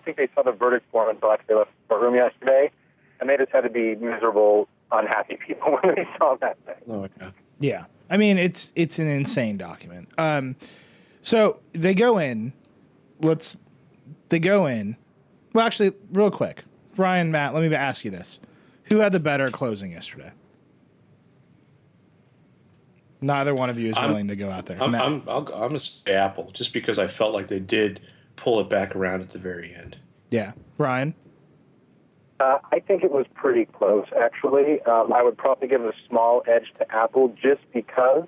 think they saw the verdict form until after they left the courtroom yesterday, and they just had to be miserable, unhappy people when they saw that thing. Oh, okay. Yeah. I mean, it's an insane document. So they go in. Well, actually, real quick, Brian, Matt, let me ask you this: who had the better closing yesterday? Neither one of you is willing to go out there. I'm gonna say Apple, just because I felt like they did pull it back around at the very end. Yeah, Brian. I think it was pretty close, actually. I would probably give a small edge to Apple just because,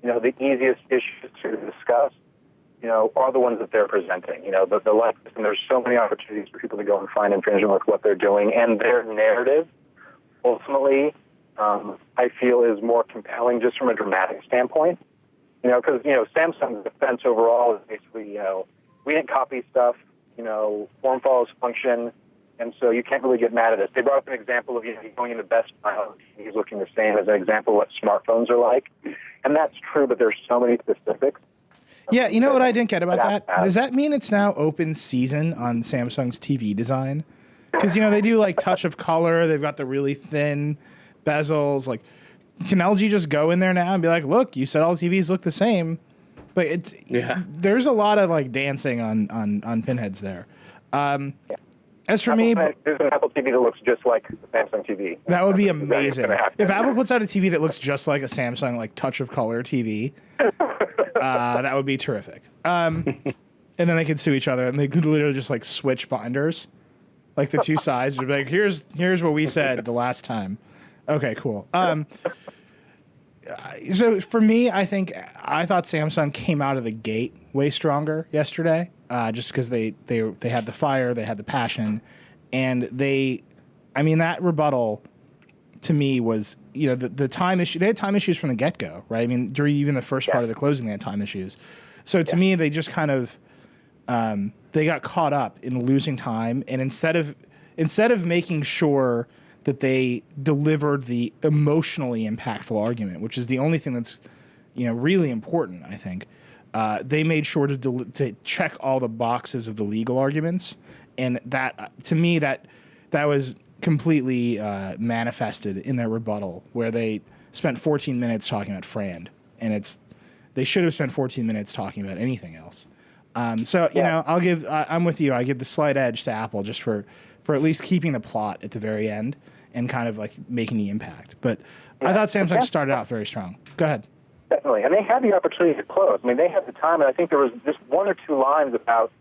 the easiest issues to discuss, are the ones that they're presenting. The left, and there's so many opportunities for people to go and find infringement with what they're doing, and their narrative, ultimately, I feel is more compelling just from a dramatic standpoint. Because, Samsung's defense overall is basically, we didn't copy stuff, form follows function, and so you can't really get mad at us. They brought up an example of going into Best Buy, he's looking the same as an example of what smartphones are like. And that's true, but there's so many specifics. Yeah, you know what I didn't get about that? Does that mean it's now open season on Samsung's TV design? Because, they do like touch of color. They've got the really thin bezels. Like, can LG just go in there now and be like, look, you said all TVs look the same? But there's a lot of like dancing on pinheads there. As for me, there's an Apple TV that looks just like the Samsung TV. That would be amazing. If Apple puts out a TV that looks just like a Samsung, like touch of color TV, that would be terrific. And then they could sue each other, and they could literally just like switch binders, like the two sides would be like, here's what we said the last time. Okay, cool. So for me, I thought Samsung came out of the gate way stronger yesterday, just because they had the fire, they had the passion, and that rebuttal to me was, the time issue. They had time issues from the get go, right? I mean, during even the first part of the closing, they had time issues. So to me, they just kind of they got caught up in losing time, and instead of making sure that they delivered the emotionally impactful argument, which is the only thing that's, really important, I think. They made sure to check all the boxes of the legal arguments, and that, to me, that was completely manifested in their rebuttal, where they spent 14 minutes talking about Frand, and they should have spent 14 minutes talking about anything else. I'm with you. I give the slight edge to Apple just for at least keeping the plot at the very end and kind of like making the impact. But I thought Samsung started out very strong. Go ahead. Definitely. And they had the opportunity to close. I mean, they had the time, and I think there was just one or two lines about,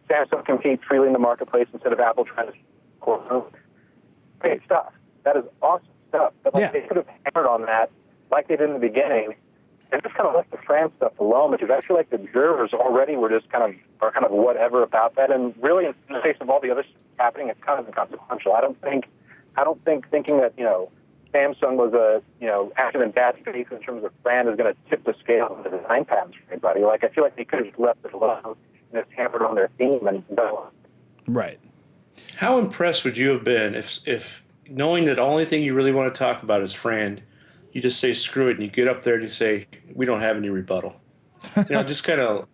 Samsung compete freely in the marketplace instead of Apple trying to courtroom. Great stuff. That is awesome stuff. But they could have hammered on that like they did in the beginning, and just kind of left the France stuff alone, because I feel like the jurors already were just kind of whatever about that. And really, in the face of all the other stuff happening, it's kind of inconsequential. I don't think thinking that, Samsung was active in bad faith in terms of brand is going to tip the scale of the design patterns for anybody. Like, I feel like they could have just left it alone and just hammered on their theme and done. Right. How impressed would you have been if knowing that the only thing you really want to talk about is Frand, you just say screw it and you get up there and you say we don't have any rebuttal? Just kind of,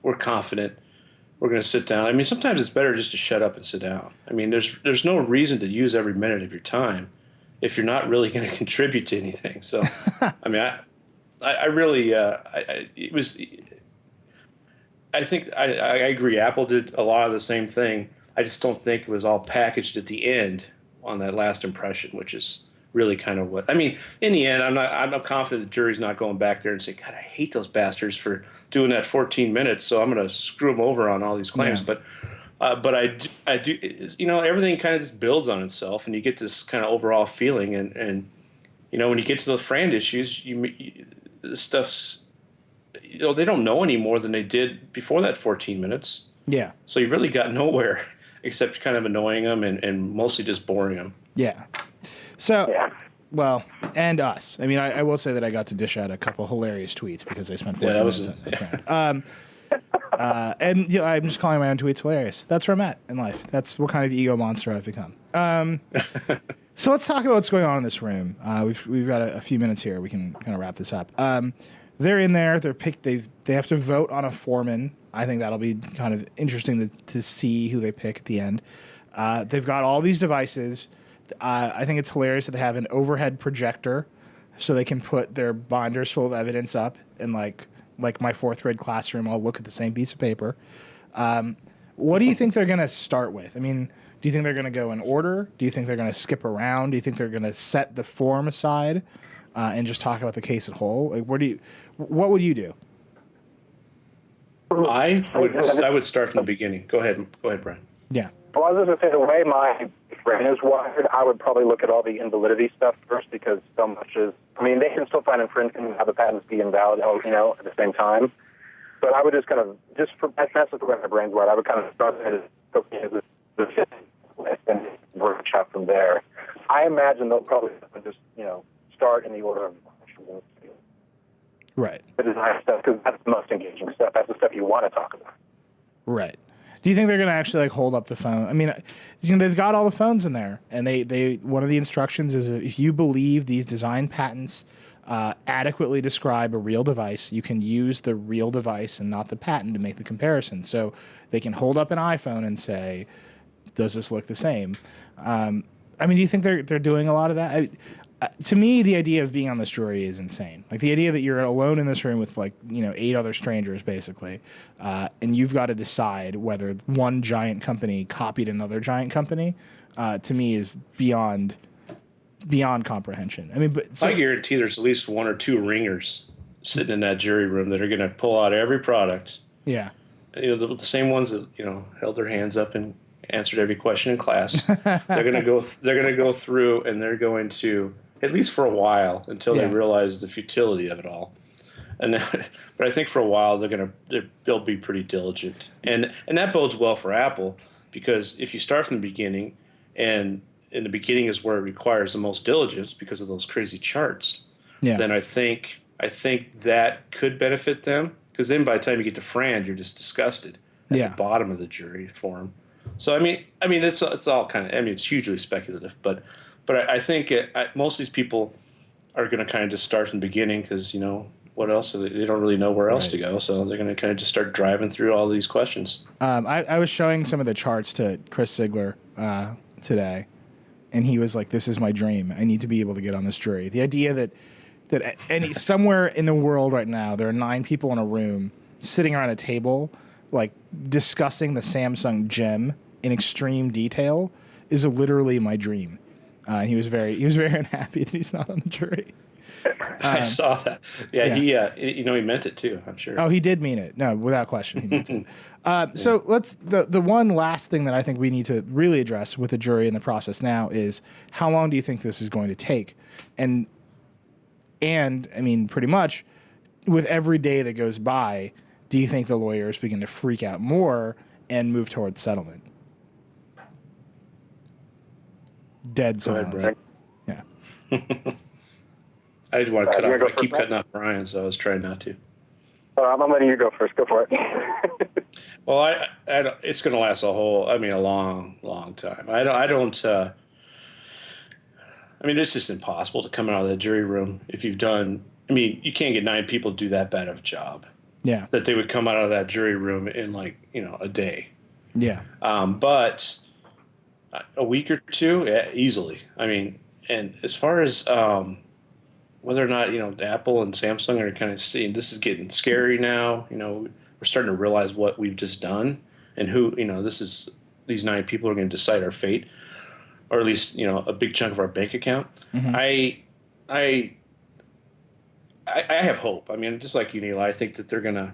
we're confident. We're going to sit down. I mean, sometimes it's better just to shut up and sit down. I mean, there's no reason to use every minute of your time if you're not really going to contribute to anything. So, I mean, I really, it was, I think I agree. Apple did a lot of the same thing. I just don't think it was all packaged at the end on that last impression, which is really kind of what I mean. In the end, I'm not confident the jury's not going back there and saying, "God, I hate those bastards for doing that 14 minutes." So I'm going to screw them over on all these claims. Yeah. But I do, everything kind of just builds on itself, and you get this kind of overall feeling. And when you get to those Frand issues, this stuff's, they don't know any more than they did before that 14 minutes. Yeah. So you really got nowhere except kind of annoying them and mostly just boring them. Yeah. So, well, and us. I mean, I will say that I got to dish out a couple hilarious tweets because I spent 14 minutes on the Frand. And I'm just calling my own tweets hilarious. That's where I'm at in life. That's what kind of ego monster I've become. So let's talk about what's going on in this room. We've got a few minutes here. We can kind of wrap this up. They're in there. They're picked. They have to vote on a foreman. I think that'll be kind of interesting to see who they pick at the end. They've got all these devices. I think it's hilarious that they have an overhead projector so they can put their binders full of evidence up and like my fourth grade classroom, I'll look at the same piece of paper. What do you think they're going to start with? I mean, do you think they're going to go in order? Do you think they're going to skip around? Do you think they're going to set the form aside and just talk about the case at whole? Like, what would you do? I would start from the beginning. Go ahead, Brian. Yeah. Well, I was going to say, the way my brain is wired, I would probably look at all the invalidity stuff first, because so much is, I mean, they can still find infringement and have the patents be invalid, at the same time. But I would just kind of, that's the way my brain's wired. I would kind of start at the list and work out from there. I imagine they'll probably just, start in the order of questions. Right. The design stuff, because that's the most engaging stuff. That's the stuff you want to talk about. Right. Do you think they're going to actually hold up the phone? I mean, they've got all the phones in there, and they one of the instructions is if you believe these design patents adequately describe a real device, you can use the real device and not the patent to make the comparison. So they can hold up an iPhone and say, "Does this look the same?" I mean, do you think they're doing a lot of that? To me, the idea of being on this jury is insane. Like the idea that you're alone in this room with 8 other strangers, basically, and you've got to decide whether one giant company copied another giant company. To me, is beyond comprehension. I mean, I guarantee there's at least 1 or 2 ringers sitting in that jury room that are going to pull out every product. Yeah, the same ones that held their hands up and answered every question in class. They're going to go through, and they're going to, at least for a while, until they realize the futility of it all. But I think for a while they'll be pretty diligent, and that bodes well for Apple, because if you start from the beginning, and in the beginning is where it requires the most diligence because of those crazy charts, then I think that could benefit them, because then by the time you get to Frand, you're just disgusted at the bottom of the jury form. So I mean it's all kind of, it's hugely speculative, but I think most of these people are going to kind of just start from the beginning, because what else? They don't really know where else to go, so they're going to kind of just start driving through all these questions. I was showing some of the charts to Chris Ziegler today, and he was like, "This is my dream. I need to be able to get on this jury." The idea that somewhere in the world right now there are 9 people in a room sitting around a table, like discussing the Samsung Gem in extreme detail, is literally my dream. And he was very unhappy that he's not on the jury. I saw that. Yeah, he meant it too, I'm sure. Oh, he did mean it. No, without question, he meant it. So let's the one last thing that I think we need to really address with the jury in the process now is, how long do you think this is going to take? And I mean, pretty much with every day that goes by, do you think the lawyers begin to freak out more and move towards settlement? Dead silence. Yeah. I didn't want to cut off. I keep cutting off Brian, so I was trying not to. I'm letting you go first. Go for it. Well, it's going to last a long, long time. It's just impossible to come out of that jury room if you've done. You can't get 9 people to do that bad of a job. Yeah. That they would come out of that jury room in a day. Yeah. But a week or 2, easily. And as far as whether or not Apple and Samsung are kind of seeing this is getting scary now. We're starting to realize what we've just done, and who these 9 people are going to decide our fate, or at least a big chunk of our bank account. Mm-hmm. I have hope. I mean, just like you, Neil, I think that they're gonna,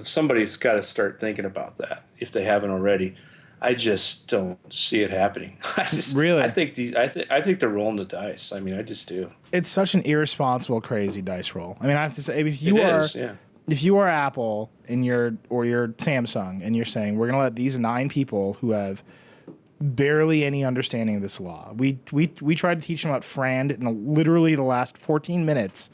somebody's got to start thinking about that if they haven't already. I just don't see it happening. Really? I think they're rolling the dice. I mean, I just do. It's such an irresponsible, crazy dice roll. I mean, I have to say, if you are Apple and you're Samsung and you're saying we're going to let these 9 people who have barely any understanding of this law, we tried to teach them about FRAND in literally the last 14 minutes.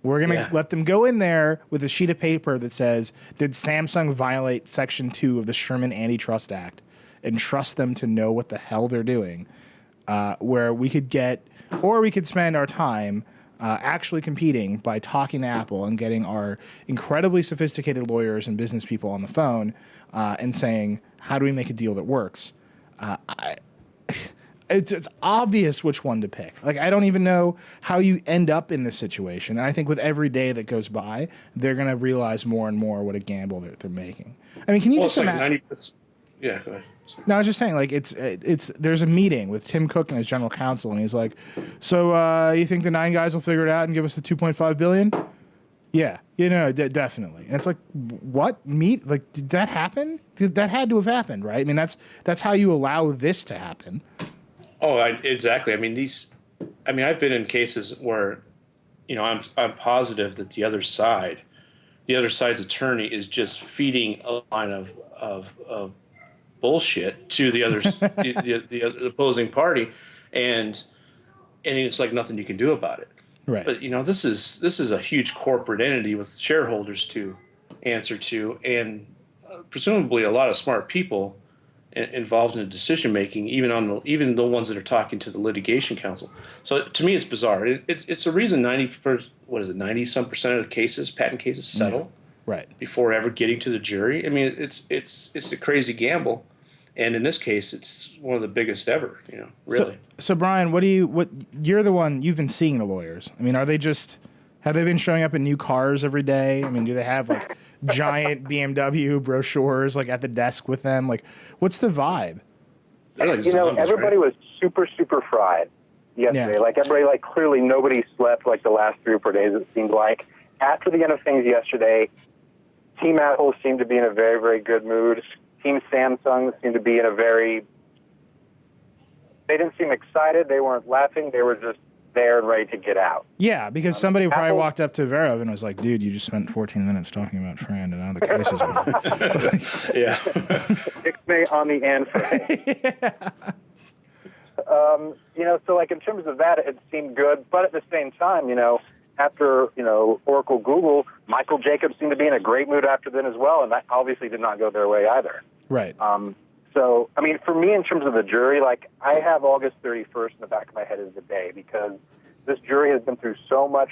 We're going to let them go in there with a sheet of paper that says, did Samsung violate Section 2 of the Sherman Antitrust Act? And trust them to know what the hell they're doing, where we could spend our time actually competing by talking to Apple and getting our incredibly sophisticated lawyers and business people on the phone and saying, how do we make a deal that works? It's obvious which one to pick. Like, I don't even know how you end up in this situation. And I think with every day that goes by, they're going to realize more and more what a gamble they're making. I mean, can you just imagine? Yeah, go ahead. No, I was just saying, like, it's there's a meeting with Tim Cook and his general counsel, and he's like, so you think the 9 guys will figure it out and give us the $2.5 billion? Yeah, definitely. And it's like, what? Like, did that happen? That had to have happened, right? I mean, that's how you allow this to happen. Oh, exactly. I mean, I've been in cases where, I'm positive that the other side's attorney is just feeding a line of bullshit to the other the opposing party, and it's like nothing you can do about it. Right. But this is a huge corporate entity with shareholders to answer to, and presumably a lot of smart people involved in the decision making, even the ones that are talking to the litigation counsel. So to me, it's bizarre. It's the reason 90-some% of the cases, patent cases, settle. Right. Before ever getting to the jury. I mean, it's a crazy gamble, and in this case, it's one of the biggest ever. Really. So Brian, you're the one, you've been seeing the lawyers. I mean, have they been showing up in new cars every day? I mean, do they have like giant BMW brochures like at the desk with them? Like, what's the vibe? Like zombies, everybody was super fried yesterday. Yeah. Like, everybody, like, clearly nobody slept like the last 3 or 4 days, it seemed like. After the end of things yesterday, Team Apple seemed to be in a very, very good mood. Team Samsung seemed to be in they didn't seem excited. They weren't laughing. They were just there and ready to get out. Yeah, because somebody probably walked up to Verov and was like, dude, you just spent 14 minutes talking about FRAND and now the case is over. Yeah. Fixate on the end for so like in terms of that, it seemed good. But at the same time, after, Oracle Google, Michael Jacobs seemed to be in a great mood after then as well, and that obviously did not go their way either. Right. So, I mean, for me, in terms of the jury, like, I have August 31st in the back of my head as the day, because this jury has been through so much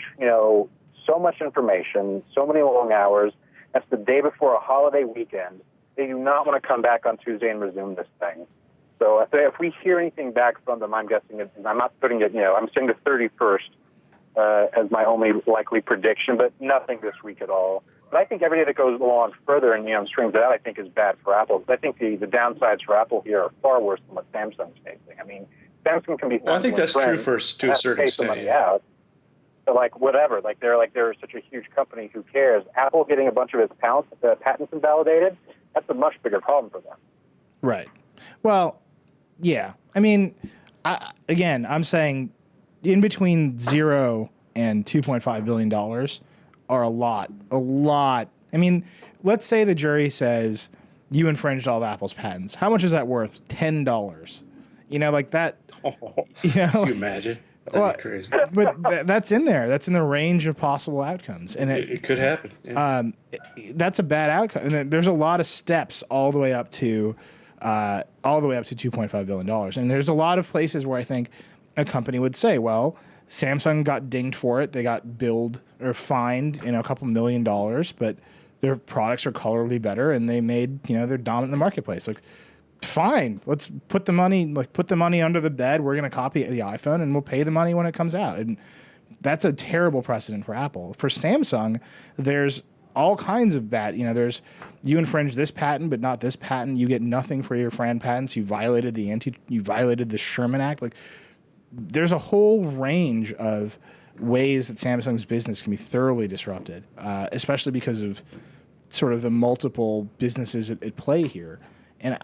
information, so many long hours. That's the day before a holiday weekend. They do not want to come back on Tuesday and resume this thing. So if we hear anything back from them, I'm guessing I'm not putting it, I'm saying the 31st. As my only likely prediction, but nothing this week at all. But I think every day that goes along further and strings it out, I think is bad for Apple. Because I think the downsides for Apple here are far worse than what Samsung's facing. I mean, Samsung can be. Well, I think that's true to a certain extent. Yeah. So like whatever, they're such a huge company. Who cares? Apple getting a bunch of its patents invalidated. That's a much bigger problem for them. Right. Well, yeah. I mean, I'm saying, in between 0 and $2.5 billion are a lot. I mean, let's say the jury says you infringed all of Apple's patents. How much is that worth? $10. Like that. Can you imagine? That'd be crazy. But that's in there. That's in the range of possible outcomes, and it could happen. Yeah. That's a bad outcome. And there's a lot of steps all the way up to $2.5 billion. And there's a lot of places where I think a company would say, well, Samsung got dinged for it. They got billed or fined, a couple $1 million, but their products are colorably better and they made, they're dominant in the marketplace. Like, fine. Let's put the money under the bed. We're going to copy the iPhone and we'll pay the money when it comes out. And that's a terrible precedent for Apple. For Samsung, there's all kinds of bad, there's, you infringe this patent, but not this patent. You get nothing for your FRAND patents. You violated the Sherman Act. Like, there's a whole range of ways that Samsung's business can be thoroughly disrupted, especially because of sort of the multiple businesses at play here. And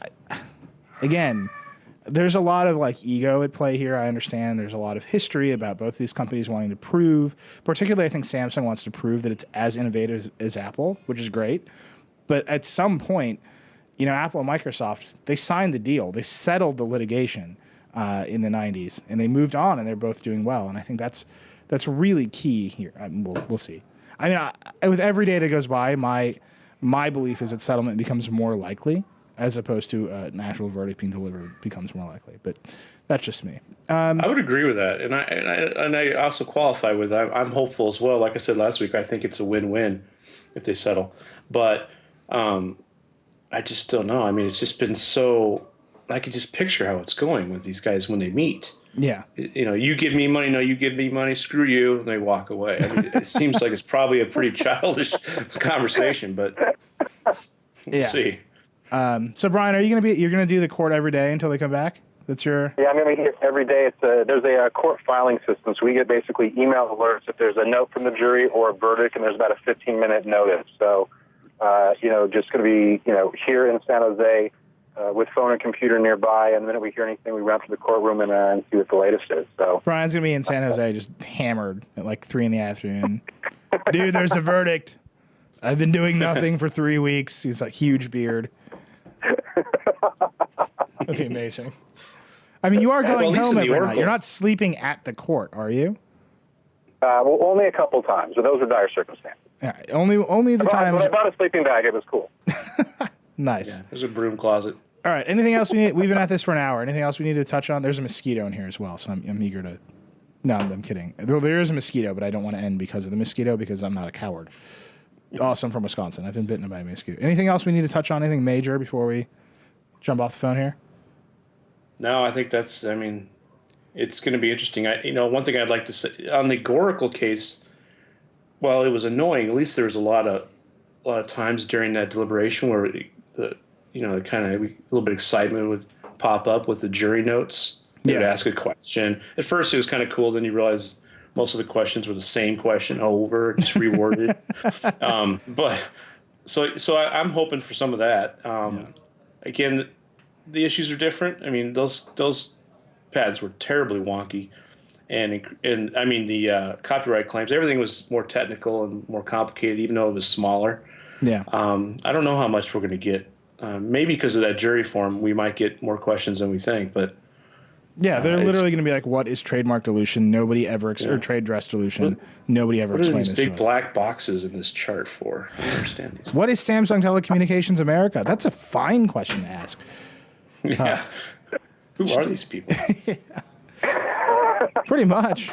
again, there's a lot of like ego at play here. I understand there's a lot of history about both these companies wanting to prove, particularly I think Samsung wants to prove that it's as innovative as Apple, which is great. But at some point, Apple and Microsoft, they signed the deal. They settled the litigation in the 90s, and they moved on, and they're both doing well. And I think that's really key here. We'll see. I mean, with every day that goes by, my belief is that settlement becomes more likely, as opposed to an actual verdict being delivered becomes more likely. But that's just me. I would agree with that, and I also qualify with I'm hopeful as well. Like I said last week, I think it's a win-win if they settle. But I just don't know. I mean, it's just been so. I could just picture how it's going with these guys when they meet. Yeah. You give me money, no, you give me money, screw you, and they walk away. I mean, it seems like it's probably a pretty childish conversation, but we'll see. So Brian, you're gonna do the court every day until they come back? That's your... Yeah, I'm going to be here every day. There's a court filing system, so we get basically email alerts if there's a note from the jury or a verdict, and there's about a 15-minute notice. So, just going to be, here in San Jose with phone and computer nearby, and the minute we hear anything, we run to the courtroom and see what the latest is. So Brian's going to be in San Jose just hammered at like 3 p.m. Dude, there's a verdict. I've been doing nothing for 3 weeks. He's a huge beard. Okay, amazing. I mean, you are going home every night. You're not sleeping at the court, are you? Well, only a couple times, but those are dire circumstances. All right, only the times. When I bought a sleeping bag, it was cool. Nice. Yeah, there's a broom closet. All right. Anything else we need? We've been at this for an hour. Anything else we need to touch on? There's a mosquito in here as well, so I'm eager to. No, I'm kidding. There is a mosquito, but I don't want to end because of the mosquito because I'm not a coward. Also, I'm from Wisconsin. I've been bitten by a mosquito. Anything else we need to touch on? Anything major before we jump off the phone here? No, I think that's. I mean, it's going to be interesting. One thing I'd like to say on the Goracle case. Well, it was annoying. At least there was a lot of times during that deliberation where a little bit of excitement would pop up with the jury notes. They would ask a question. At first, it was kind of cool. Then you realize most of the questions were the same question over, just reworded. But I'm hoping for some of that. Again, the issues are different. I mean, those pads were terribly wonky, and I mean the copyright claims. Everything was more technical and more complicated, even though it was smaller. Yeah. I don't know how much we're going to get. Maybe because of that jury form, we might get more questions than we think. But yeah, they're literally going to be like, "What is trademark dilution? Nobody ever or trade dress dilution. Nobody ever explained this. What are these big black boxes in this chart for? I don't understand these. What is Samsung Telecommunications America? That's a fine question to ask. Yeah. Who are these people? Pretty much.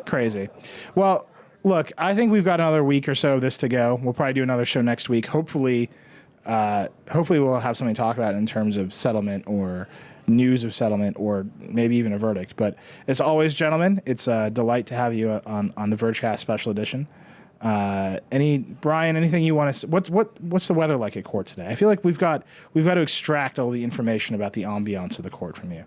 Crazy. Well, look, I think we've got another week or so of this to go. We'll probably do another show next week. Hopefully we'll have something to talk about in terms of settlement or news of settlement or maybe even a verdict. But as always, gentlemen, it's a delight to have you on the Vergecast Special Edition. Brian, anything you want to? What's the weather like at court today? I feel like we've got to extract all the information about the ambiance of the court from you.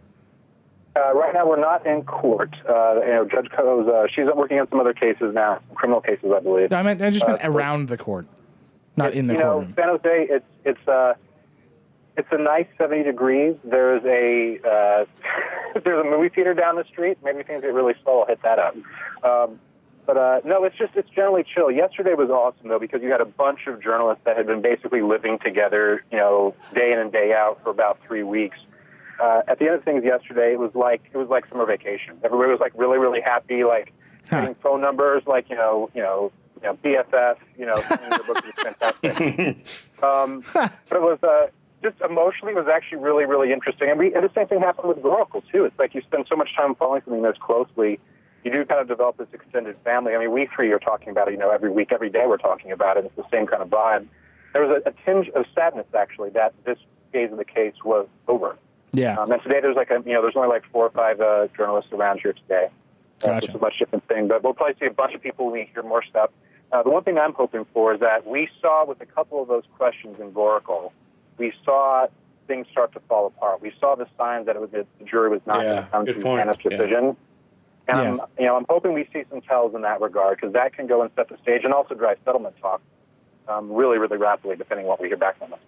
Right now, we're not in court. Judge Coe's she's working on some other cases now, criminal cases, I believe. No, I just meant around the court, not in the courtroom. San Jose, it's a nice 70 degrees. There's a movie theater down the street. Maybe things get really slow. I'll hit that up. But no, it's generally chill. Yesterday was awesome though because you had a bunch of journalists that had been basically living together, day in and day out for about 3 weeks. At the end of things yesterday, it was like summer vacation. Everybody was like really, really happy, like getting phone numbers, like BFF, sending their books was fantastic. But it was just emotionally, it was actually really, really interesting. And the same thing happened with Oracle too. It's like you spend so much time following something this closely, you do kind of develop this extended family. I mean, we three are talking about it, every week, every day we're talking about it. It's the same kind of vibe. There was a tinge of sadness actually that this phase of the case was over. Yeah. And today there's there's only like 4 or 5 journalists around here today. Gotcha. It's a much different thing, but we'll probably see a bunch of people when we hear more stuff. The one thing I'm hoping for is that we saw with a couple of those questions in Voracle, we saw things start to fall apart. We saw the signs that the jury was not going to come to a unanimous decision. And I'm hoping we see some tells in that regard, because that can go and set the stage and also drive settlement talk really, really rapidly, depending on what we hear back from them.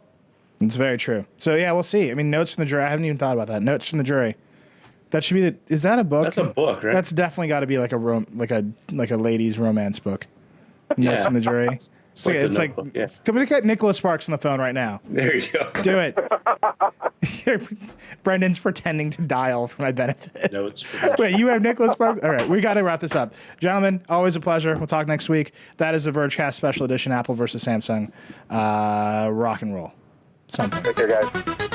It's very true. So yeah, we'll see. I mean, notes from the jury. I haven't even thought about that. Notes from the jury. That should be is that a book? That's a book, right? That's definitely got to be like a ladies' romance book. Notes from the jury. It's like somebody get Nicholas Sparks on the phone right now. There you go. Do it. Brendan's pretending to dial for my benefit. Notes. Wait, you have Nicholas Sparks? All right, we got to wrap this up. Gentlemen, always a pleasure. We'll talk next week. That is the Vergecast Special Edition, Apple versus Samsung. Rock and roll. Something. Take care, guys.